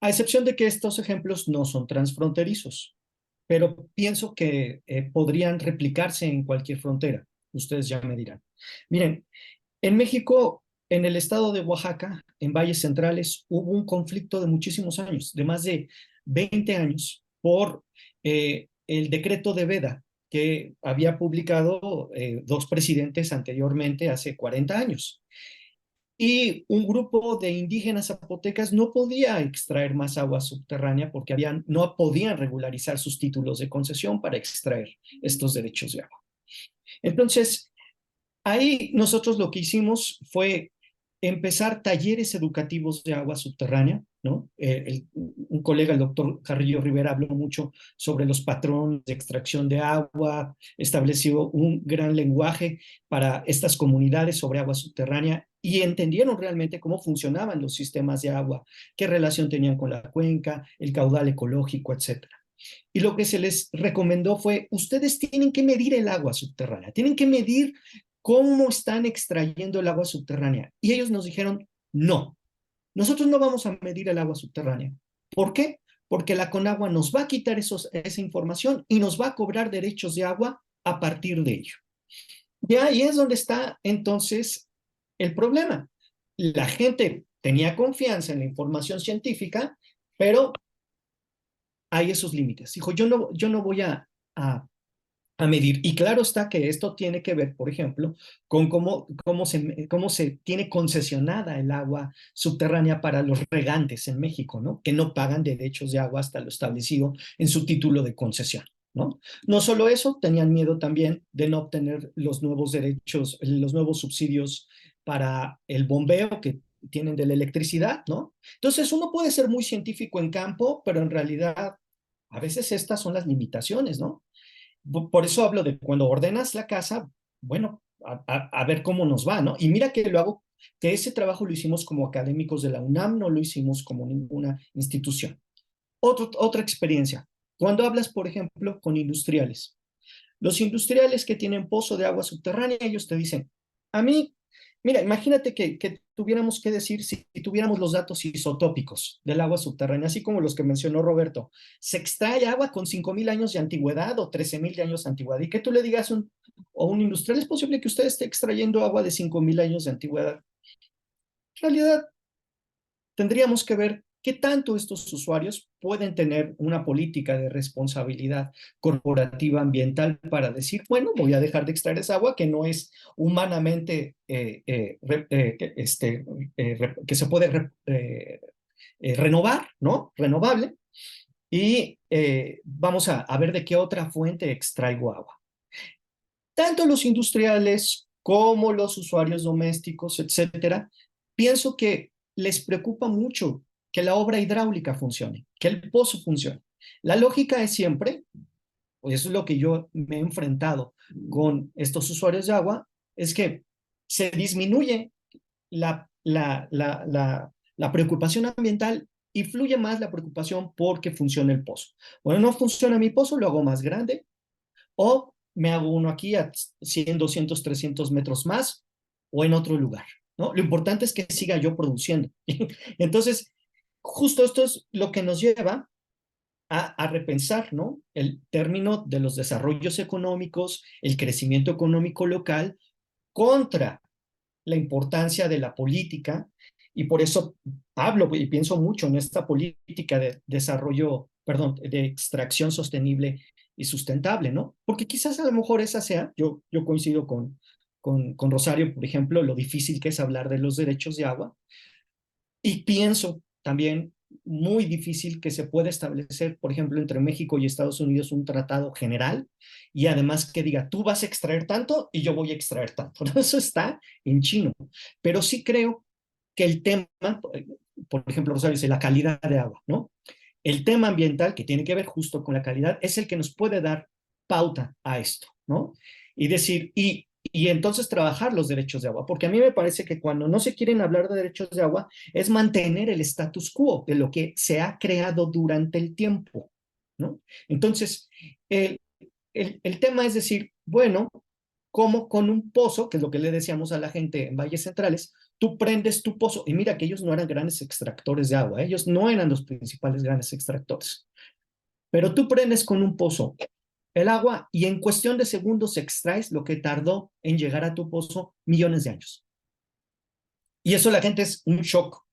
Speaker 6: A excepción de que estos ejemplos no son transfronterizos, pero pienso que podrían replicarse en cualquier frontera. Ustedes ya me dirán. Miren, en México, en el estado de Oaxaca, en valles centrales, hubo un conflicto de muchísimos años, de más de 20 años, por el decreto de veda que había publicado dos presidentes anteriormente, hace 40 años. Y un grupo de indígenas zapotecas no podía extraer más agua subterránea porque no podían regularizar sus títulos de concesión para extraer estos derechos de agua. Entonces, ahí nosotros lo que hicimos fue empezar talleres educativos de agua subterránea, ¿no? Un colega, el doctor Carrillo Rivera, habló mucho sobre los patrones de extracción de agua, estableció un gran lenguaje para estas comunidades sobre agua subterránea y entendieron realmente cómo funcionaban los sistemas de agua, qué relación tenían con la cuenca, el caudal ecológico, etcétera. Y lo que se les recomendó fue, ustedes tienen que medir el agua subterránea, tienen que medir cómo están extrayendo el agua subterránea. Y ellos nos dijeron, no, nosotros no vamos a medir el agua subterránea. ¿Por qué? Porque la Conagua nos va a quitar esa información y nos va a cobrar derechos de agua a partir de ello. Y ahí es donde está entonces el problema. La gente tenía confianza en la información científica, pero hay esos límites. Dijo, yo no voy a medir. Y claro está que esto tiene que ver, por ejemplo, con cómo se tiene concesionada el agua subterránea para los regantes en México, ¿no? Que no pagan derechos de agua hasta lo establecido en su título de concesión, ¿no? No solo eso, tenían miedo también de no obtener los nuevos derechos, los nuevos subsidios para el bombeo que tienen de la electricidad, ¿no? Entonces uno puede ser muy científico en campo, pero en realidad a veces estas son las limitaciones, ¿no? Por eso hablo de cuando ordenas la casa, bueno, a ver cómo nos va, ¿no? Y mira que que ese trabajo lo hicimos como académicos de la UNAM, no lo hicimos como ninguna institución. Otra experiencia, cuando hablas, por ejemplo, con industriales. Los industriales que tienen pozo de agua subterránea, ellos te dicen, a mí, mira, imagínate que tuviéramos que decir, si tuviéramos los datos isotópicos del agua subterránea, así como los que mencionó Roberto, se extrae agua con 5,000 años de antigüedad o 13,000 años de antigüedad, y que tú le digas a un industrial, es posible que usted esté extrayendo agua de 5,000 años de antigüedad. En realidad, tendríamos que ver qué tanto estos usuarios pueden tener una política de responsabilidad corporativa ambiental para decir, bueno, voy a dejar de extraer esa agua que no es humanamente, que se puede renovar, ¿no? Renovable. Y vamos a ver de qué otra fuente extraigo agua. Tanto los industriales como los usuarios domésticos, etcétera, pienso que les preocupa mucho que la obra hidráulica funcione, que el pozo funcione. La lógica es siempre, pues eso es lo que yo me he enfrentado con estos usuarios de agua, es que se disminuye la preocupación ambiental y fluye más la preocupación porque funcione el pozo. Bueno, no funciona mi pozo, lo hago más grande, o me hago uno aquí a 100, 200, 300 metros más, o en otro lugar, ¿no? Lo importante es que siga yo produciendo. Entonces, justo esto es lo que nos lleva a repensar, ¿no? El término de los desarrollos económicos, el crecimiento económico local contra la importancia de la política, y por eso hablo y pienso mucho en esta política de desarrollo, perdón, de extracción sostenible y sustentable, ¿no? Porque quizás a lo mejor esa sea, yo coincido con Rosario, por ejemplo, lo difícil que es hablar de los derechos de agua, y pienso también muy difícil que se pueda establecer, por ejemplo, entre México y Estados Unidos un tratado general y además que diga, tú vas a extraer tanto y yo voy a extraer tanto. Eso está en chino. Pero sí creo que el tema, por ejemplo, Rosario dice, la calidad de agua, ¿no? El tema ambiental que tiene que ver justo con la calidad es el que nos puede dar pauta a esto, ¿no? Y decir, y y entonces trabajar los derechos de agua, porque a mí me parece que cuando no se quieren hablar de derechos de agua es mantener el status quo de lo que se ha creado durante el tiempo, ¿no? Entonces, el tema es decir, bueno, como con un pozo, que es lo que le decíamos a la gente en Valles Centrales, tú prendes tu pozo, y mira que ellos no eran grandes extractores de agua, ellos no eran los principales grandes extractores, pero tú prendes con un pozo el agua y en cuestión de segundos extraes lo que tardó en llegar a tu pozo millones de años. Y eso la gente es un shock,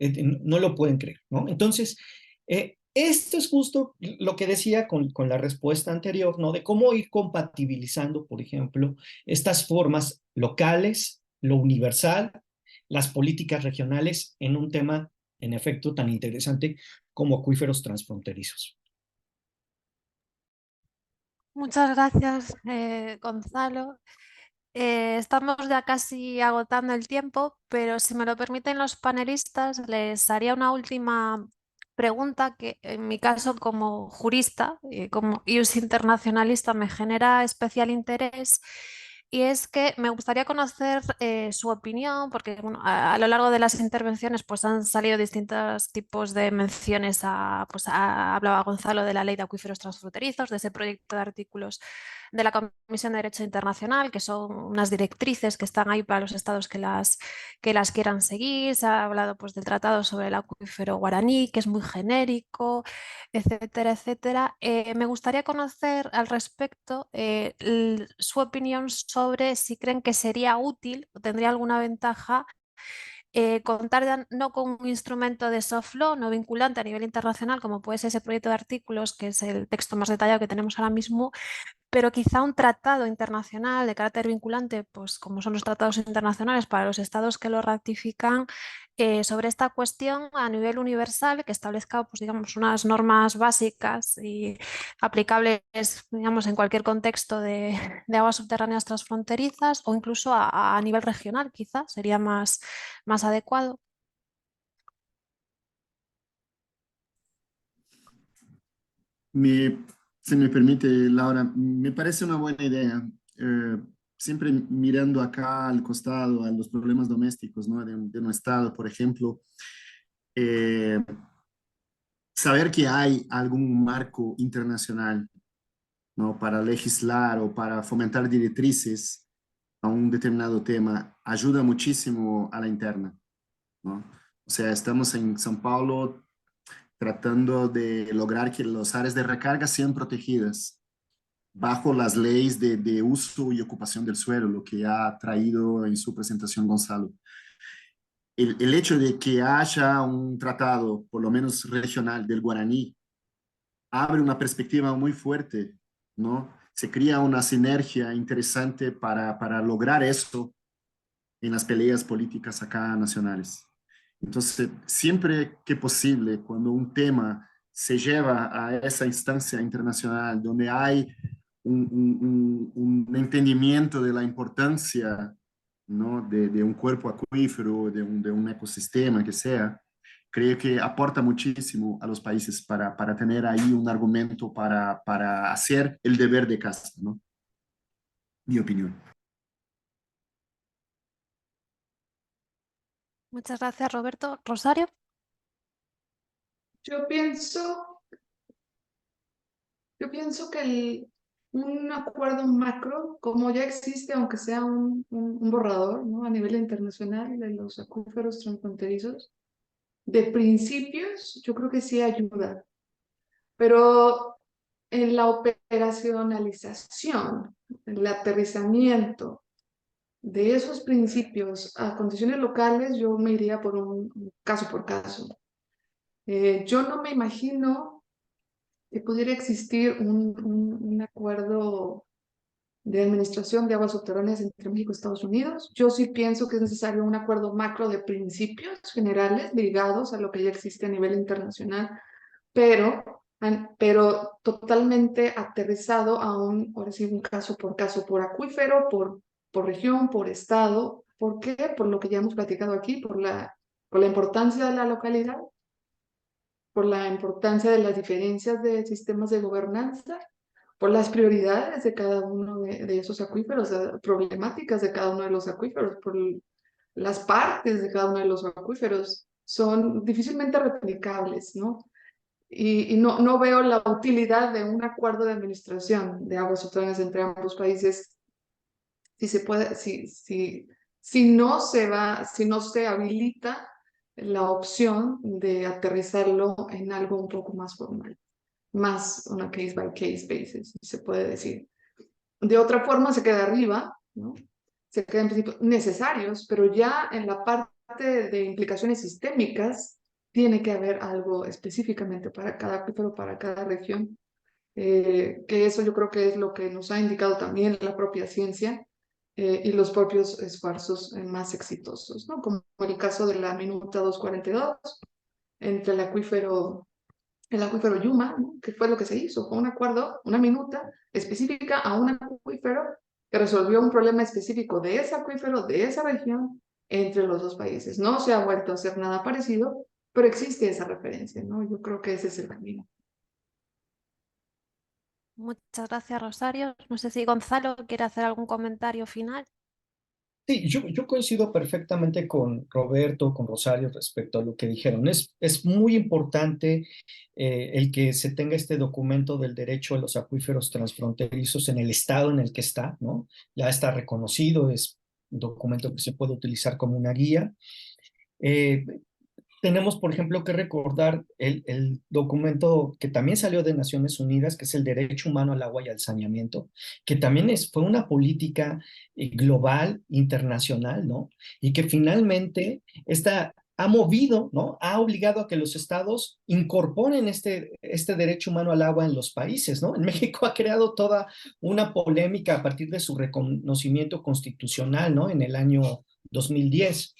Speaker 6: no lo pueden creer, ¿no? Entonces, esto es justo lo que decía con la respuesta anterior, ¿no? De cómo ir compatibilizando, por ejemplo, estas formas locales, lo universal, las políticas regionales en un tema, en efecto, tan interesante como acuíferos transfronterizos.
Speaker 2: Muchas gracias, Gonzalo. Estamos ya casi agotando el tiempo, pero si me lo permiten los panelistas, les haría una última pregunta que en mi caso como jurista, como ius internacionalista, me genera especial interés. Y es que me gustaría conocer su opinión, porque bueno, a lo largo de las intervenciones pues, han salido distintos tipos de menciones hablaba Gonzalo de la ley de acuíferos transfronterizos, de ese proyecto de artículos de la Comisión de Derecho Internacional, que son unas directrices que están ahí para los estados que las quieran seguir. Se ha hablado pues, del tratado sobre el acuífero guaraní, que es muy genérico, etcétera, etcétera. Me gustaría conocer al respecto su opinión sobre si creen que sería útil o tendría alguna ventaja contar ya no con un instrumento de soft law no vinculante a nivel internacional, como puede ser ese proyecto de artículos, que es el texto más detallado que tenemos ahora mismo, pero quizá un tratado internacional de carácter vinculante, pues como son los tratados internacionales para los estados que lo ratifican, sobre esta cuestión a nivel universal, que establezca, pues, digamos, unas normas básicas y aplicables, digamos, en cualquier contexto de aguas subterráneas transfronterizas o incluso a nivel regional, quizá sería más adecuado.
Speaker 3: Si me permite, Laura, me parece una buena idea. Siempre mirando acá al costado, a los problemas domésticos, ¿no? De un estado, por ejemplo, eh, saber que hay algún marco internacional, ¿no? Para legislar o para fomentar directrices a un determinado tema ayuda muchísimo a la interna, ¿no? O sea, estamos en São Paulo tratando de lograr que las áreas de recarga sean protegidas bajo las leyes de uso y ocupación del suelo, lo que ha traído en su presentación Gonzalo. El hecho de que haya un tratado, por lo menos regional, del guaraní, abre una perspectiva muy fuerte, ¿no? Se crea una sinergia interesante para lograr eso en las peleas políticas acá nacionales. Entonces, siempre que posible, cuando un tema se lleva a esa instancia internacional donde hay un entendimiento de la importancia, ¿no? de un cuerpo acuífero, de un ecosistema que sea, creo que aporta muchísimo a los países para tener ahí un argumento para hacer el deber de casa, ¿no? Mi opinión.
Speaker 2: Muchas gracias, Roberto. Rosario.
Speaker 5: Yo pienso que un acuerdo macro, como ya existe, aunque sea un borrador, ¿no? A nivel internacional de los acuíferos transfronterizos, de principios, yo creo que sí ayuda. Pero en la operacionalización, el aterrizamiento de esos principios a condiciones locales, yo me iría por un caso por caso. Yo no me imagino que pudiera existir un acuerdo de administración de aguas subterráneas entre México y Estados Unidos. Yo sí pienso que es necesario un acuerdo macro de principios generales ligados a lo que ya existe a nivel internacional, pero totalmente aterrizado a ahora sí, un caso, por acuífero, por región, por estado. ¿Por qué? Por lo que ya hemos platicado aquí, por la importancia de la localidad, por la importancia de las diferencias de sistemas de gobernanza, por las prioridades de cada uno de esos acuíferos, problemáticas de cada uno de los acuíferos, por las partes de cada uno de los acuíferos, son difícilmente replicables, ¿no? Y no veo la utilidad de un acuerdo de administración de aguas subterráneas entre ambos países si se puede, si no se habilita la opción de aterrizarlo en algo un poco más formal, más una case by case basis, se puede decir. De otra forma se queda arriba, ¿no? Se quedan en principio necesarios, pero ya en la parte de implicaciones sistémicas tiene que haber algo específicamente para cada acuífero, para cada región, que eso yo creo que es lo que nos ha indicado también la propia ciencia y los propios esfuerzos más exitosos, ¿no? Como el caso de la minuta 242 entre el acuífero Yuma, ¿no? Que fue lo que se hizo, fue un acuerdo, una minuta específica a un acuífero que resolvió un problema específico de ese acuífero, de esa región, entre los dos países. No se ha vuelto a hacer nada parecido, pero existe esa referencia, ¿no? Yo creo que ese es el camino.
Speaker 2: Muchas gracias, Rosario. No sé si Gonzalo quiere hacer algún comentario final.
Speaker 6: Sí, yo coincido perfectamente con Roberto, con Rosario respecto a lo que dijeron. Es muy importante el que se tenga este documento del derecho a los acuíferos transfronterizos en el estado en el que está, ¿no? Ya está reconocido, es un documento que se puede utilizar como una guía. Tenemos, por ejemplo, que recordar el documento que también salió de Naciones Unidas, que es el Derecho Humano al Agua y al Saneamiento, que también fue una política global, internacional, ¿no? Y que finalmente ha movido, ¿no? Ha obligado a que los estados incorporen este derecho humano al agua en los países, ¿no? En México ha creado toda una polémica a partir de su reconocimiento constitucional, ¿no? En el año 2010.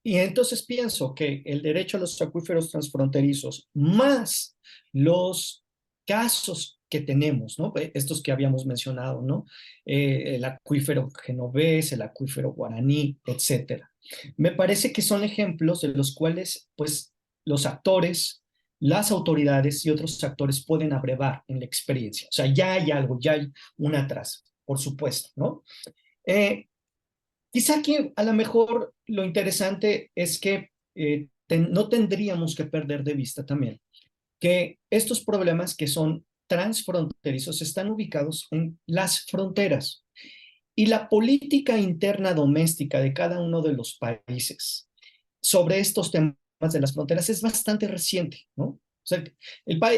Speaker 6: Y entonces pienso que el derecho a los acuíferos transfronterizos, más los casos que tenemos, ¿no? Estos que habíamos mencionado, ¿no? El acuífero genovés, el acuífero guaraní, etcétera. Me parece que son ejemplos de los cuales, pues, los actores, las autoridades y otros actores pueden abrevar en la experiencia. O sea, ya hay algo, ya hay un atraso, por supuesto, ¿no? Quizá que a lo mejor lo interesante es que no tendríamos que perder de vista también que estos problemas que son transfronterizos están ubicados en las fronteras y la política interna doméstica de cada uno de los países sobre estos temas de las fronteras es bastante reciente, ¿no? O sea,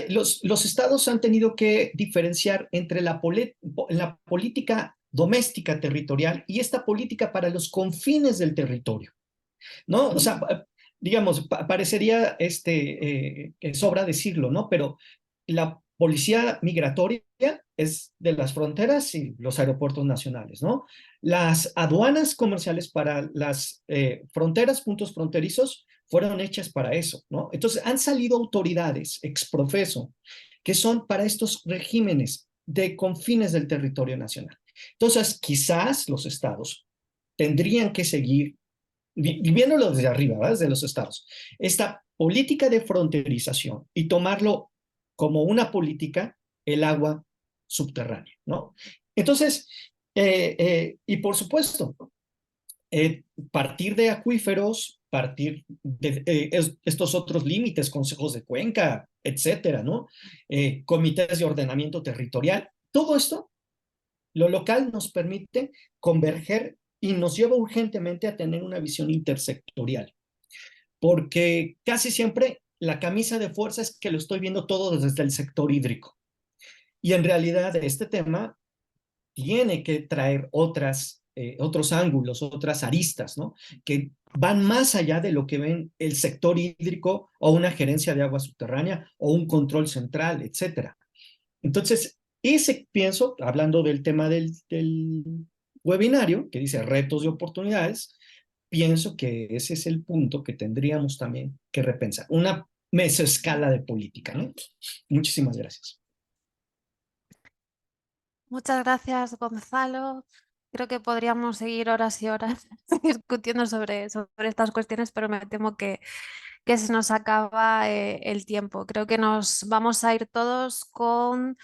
Speaker 6: los estados han tenido que diferenciar entre la política doméstica territorial y esta política para los confines del territorio, ¿no? O sea, digamos, parecería que sobra decirlo, ¿no? Pero la policía migratoria es de las fronteras y los aeropuertos nacionales, ¿no? Las aduanas comerciales para las fronteras, puntos fronterizos, fueron hechas para eso, ¿no? Entonces han salido autoridades exprofeso que son para estos regímenes de confines del territorio nacional. Entonces, quizás los estados tendrían que seguir viéndolo desde arriba, ¿verdad? Desde los estados, esta política de fronterización y tomarlo como una política, el agua subterránea, ¿no? Entonces, y por supuesto, partir de acuíferos, partir de estos otros límites, consejos de cuenca, etcétera, ¿no? Comités de ordenamiento territorial, todo esto, lo local nos permite converger y nos lleva urgentemente a tener una visión intersectorial, porque casi siempre la camisa de fuerza es que lo estoy viendo todo desde el sector hídrico. Y en realidad este tema tiene que traer otros ángulos, otras aristas, ¿no? Que van más allá de lo que ven el sector hídrico o una gerencia de agua subterránea o un control central, etcétera. Entonces, pienso, hablando del tema del webinario, que dice retos y oportunidades, pienso que ese es el punto que tendríamos también que repensar. Una mesoescala de política, ¿no? Muchísimas gracias.
Speaker 2: Muchas gracias, Gonzalo. Creo que podríamos seguir horas y horas discutiendo sobre estas cuestiones, pero me temo que se nos acaba el tiempo. Creo que nos vamos a ir todos con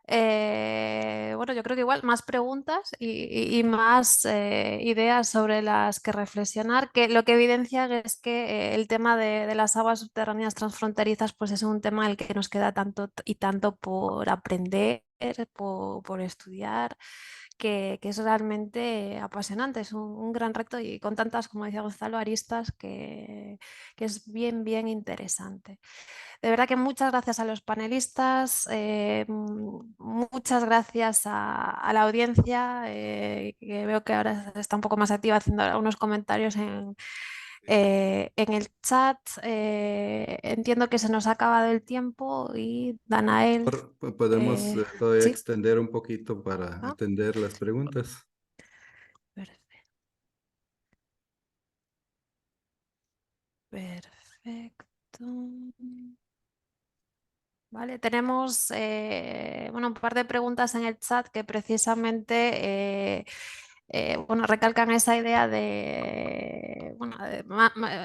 Speaker 2: Bueno, yo creo que igual más preguntas y más ideas sobre las que reflexionar, que lo que evidencia es que el tema de las aguas subterráneas transfronterizas pues es un tema al que nos queda tanto y tanto por aprender, por estudiar, que es realmente apasionante, es un gran reto y con tantas, como decía Gonzalo, aristas que es bien, bien interesante. De verdad que muchas gracias a los panelistas, muchas gracias a la audiencia, que veo que ahora está un poco más activa haciendo algunos comentarios en el chat. Entiendo que se nos ha acabado el tiempo y Danael,
Speaker 1: Podemos todavía
Speaker 2: sí.
Speaker 1: extender un poquito para
Speaker 2: Ah,
Speaker 1: atender las preguntas.
Speaker 2: perfecto. Vale, tenemos bueno, un par de preguntas en el chat que precisamente bueno, recalcan esa idea de, bueno,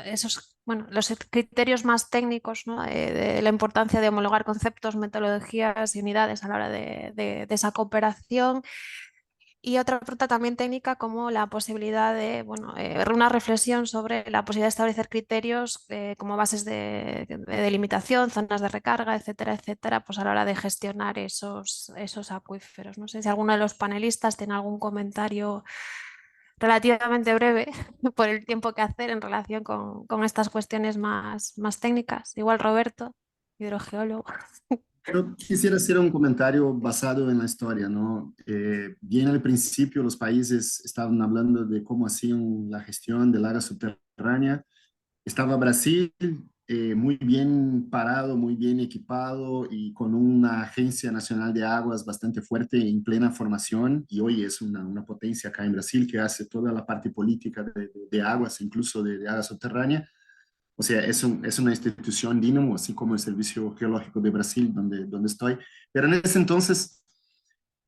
Speaker 2: esos, bueno, los criterios más técnicos, ¿no? De la importancia de homologar conceptos, metodologías y unidades a la hora de esa cooperación. Y otra pregunta también técnica como la posibilidad de, bueno, una reflexión sobre la posibilidad de establecer criterios como bases de delimitación, zonas de recarga, etcétera, etcétera, pues a la hora de gestionar esos acuíferos. No sé si alguno de los panelistas tiene algún comentario relativamente breve por el tiempo que hacer en relación con estas cuestiones más técnicas. Igual Roberto, hidrogeólogo.
Speaker 3: Yo quisiera hacer un comentario basado en la historia, ¿no? Bien al principio los países estaban hablando de cómo hacían la gestión del área subterránea. Estaba Brasil muy bien parado, muy bien equipado y con una agencia nacional de aguas bastante fuerte en plena formación y hoy es una potencia acá en Brasil que hace toda la parte política de aguas, incluso de agua subterránea. O sea, es una institución dínamo, así como el Servicio Geológico de Brasil, donde estoy. Pero en ese entonces,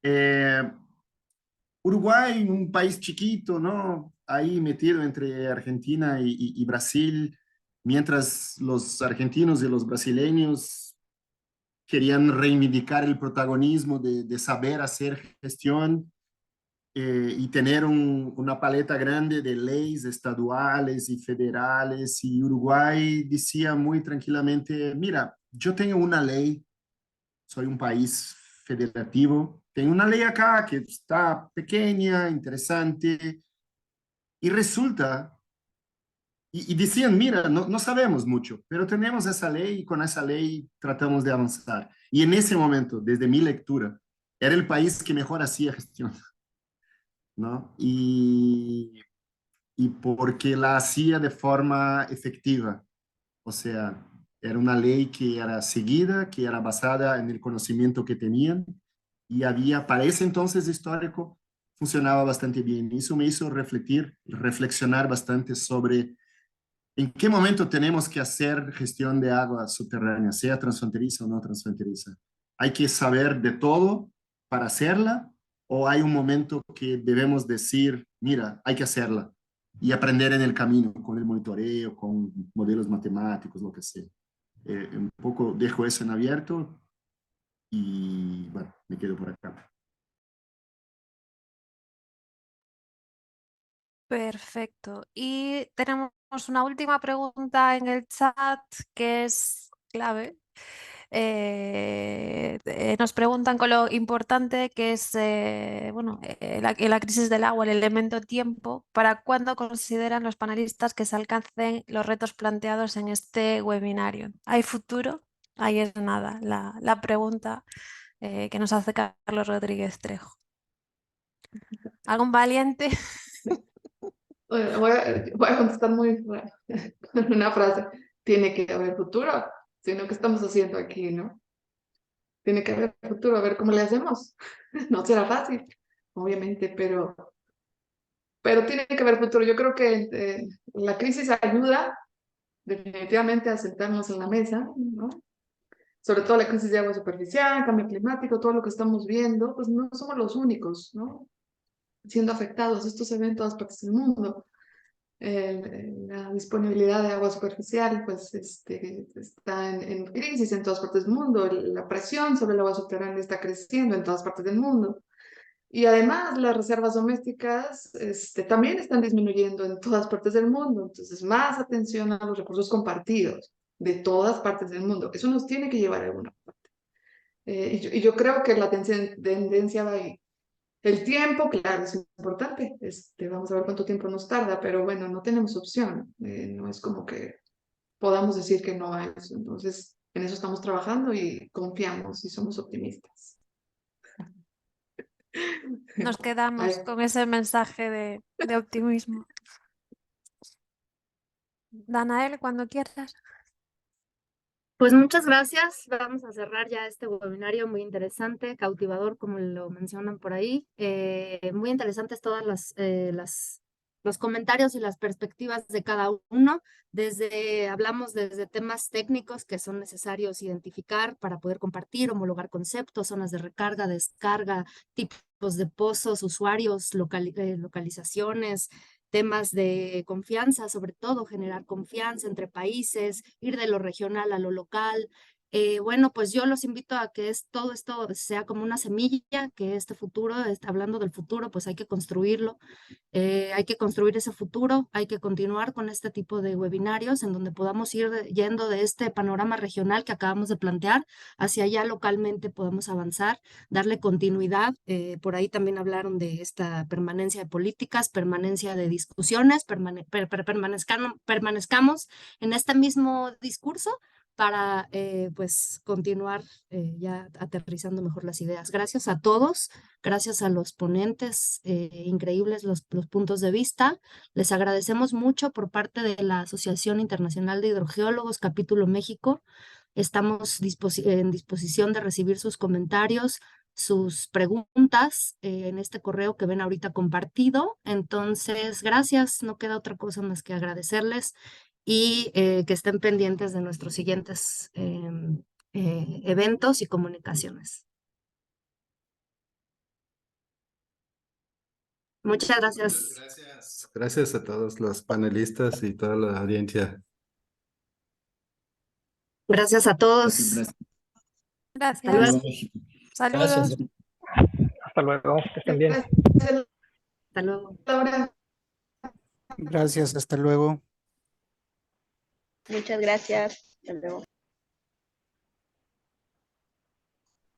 Speaker 3: eh, Uruguay, un país chiquito, ¿no? Ahí metido entre Argentina y Brasil, mientras los argentinos y los brasileños querían reivindicar el protagonismo de saber hacer gestión y tener una paleta grande de leyes estaduales y federales. Y Uruguay decía muy tranquilamente, mira, yo tengo una ley, soy un país federativo, tengo una ley acá que está pequeña, interesante, y resulta, y decían, mira, no sabemos mucho, pero tenemos esa ley y con esa ley tratamos de avanzar. Y en ese momento, desde mi lectura, era el país que mejor hacía gestión, ¿no? Y porque la hacía de forma efectiva. O sea, era una ley que era seguida, que era basada en el conocimiento que tenían y había, para ese entonces histórico, funcionaba bastante bien. Eso me hizo reflexionar bastante sobre en qué momento tenemos que hacer gestión de agua subterránea, sea transfronteriza o no transfronteriza. ¿Hay que saber de todo para hacerla o hay un momento que debemos decir, mira, hay que hacerla y aprender en el camino con el monitoreo, con modelos matemáticos, lo que sea? Un poco dejo eso en abierto y bueno, me quedo por acá.
Speaker 2: Perfecto. Y tenemos una última pregunta en el chat que es clave. Nos preguntan con lo importante que es bueno, la crisis del agua, el elemento tiempo. ¿Para cuándo consideran los panelistas que se alcancen los retos planteados en este webinario? ¿Hay futuro? Ahí es nada, la pregunta que nos hace Carlos Rodríguez Trejo. ¿Algún valiente?
Speaker 5: Voy a contestar muy con una frase. Tiene que haber futuro, sino que estamos haciendo aquí, ¿no? Tiene que haber futuro, a ver cómo le hacemos. No será fácil, obviamente, pero tiene que haber futuro. Yo creo que la crisis ayuda definitivamente a sentarnos en la mesa, ¿no? Sobre todo la crisis de agua superficial, cambio climático, todo lo que estamos viendo, pues no somos los únicos, ¿no? Siendo afectados. Esto se ve en todas partes del mundo. la disponibilidad de agua superficial pues está en crisis en todas partes del mundo, la presión sobre el agua subterránea está creciendo en todas partes del mundo. Y además las reservas domésticas también están disminuyendo en todas partes del mundo. Entonces, más atención a los recursos compartidos de todas partes del mundo. Eso nos tiene que llevar a alguna parte. Y yo creo que la tendencia va ahí. El tiempo, claro, es importante. Vamos a ver cuánto tiempo nos tarda, pero bueno, no tenemos opción. No es como que podamos decir que no a eso. Entonces, en eso estamos trabajando y confiamos y somos optimistas.
Speaker 2: Nos quedamos
Speaker 5: Ay.
Speaker 2: con ese mensaje de optimismo. Danael, cuando quieras.
Speaker 4: Pues muchas gracias. Vamos a cerrar ya este webinario muy interesante, cautivador, como lo mencionan por ahí. Muy interesantes todas los comentarios y las perspectivas de cada uno. Hablamos desde temas técnicos que son necesarios identificar para poder compartir, homologar conceptos, zonas de recarga, descarga, tipos de pozos, usuarios, localizaciones, temas de confianza, sobre todo generar confianza entre países, ir de lo regional a lo local. Bueno, pues yo los invito a que todo esto sea como una semilla, que este futuro, hablando del futuro, pues hay que construirlo. Hay que construir ese futuro, hay que continuar con este tipo de webinarios en donde podamos ir yendo de este panorama regional que acabamos de plantear hacia allá localmente podemos avanzar, darle continuidad. Por ahí también hablaron de esta permanencia de políticas, permanencia de discusiones, permanezcamos en este mismo discurso para pues continuar ya aterrizando mejor las ideas. Gracias a todos. Gracias a los ponentes, increíbles los puntos de vista. Les agradecemos mucho por parte de la Asociación Internacional de Hidrogeólogos, Capítulo México. Estamos en disposición de recibir sus comentarios, sus preguntas en este correo que ven ahorita compartido. Entonces, gracias. No queda otra cosa más que agradecerles y que estén pendientes de nuestros siguientes eventos y comunicaciones. Muchas gracias.
Speaker 1: Gracias. Gracias a todos los panelistas y toda la audiencia.
Speaker 4: Gracias a todos.
Speaker 3: Gracias.
Speaker 2: Gracias.
Speaker 4: Hasta luego.
Speaker 2: Saludos.
Speaker 6: Gracias.
Speaker 7: Hasta luego, que estén bien.
Speaker 4: Hasta luego.
Speaker 5: Laura,
Speaker 7: Gracias, hasta luego.
Speaker 8: Muchas gracias. Hasta luego.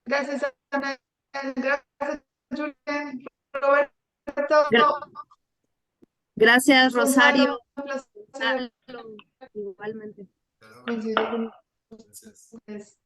Speaker 5: gracias, Ana. Gracias, Julián, Roberto.
Speaker 4: Gracias,
Speaker 5: Gonzalo,
Speaker 4: Rosario.
Speaker 5: un placer.
Speaker 4: Igualmente.
Speaker 5: Coincidir con
Speaker 1: Gracias.
Speaker 5: ustedes.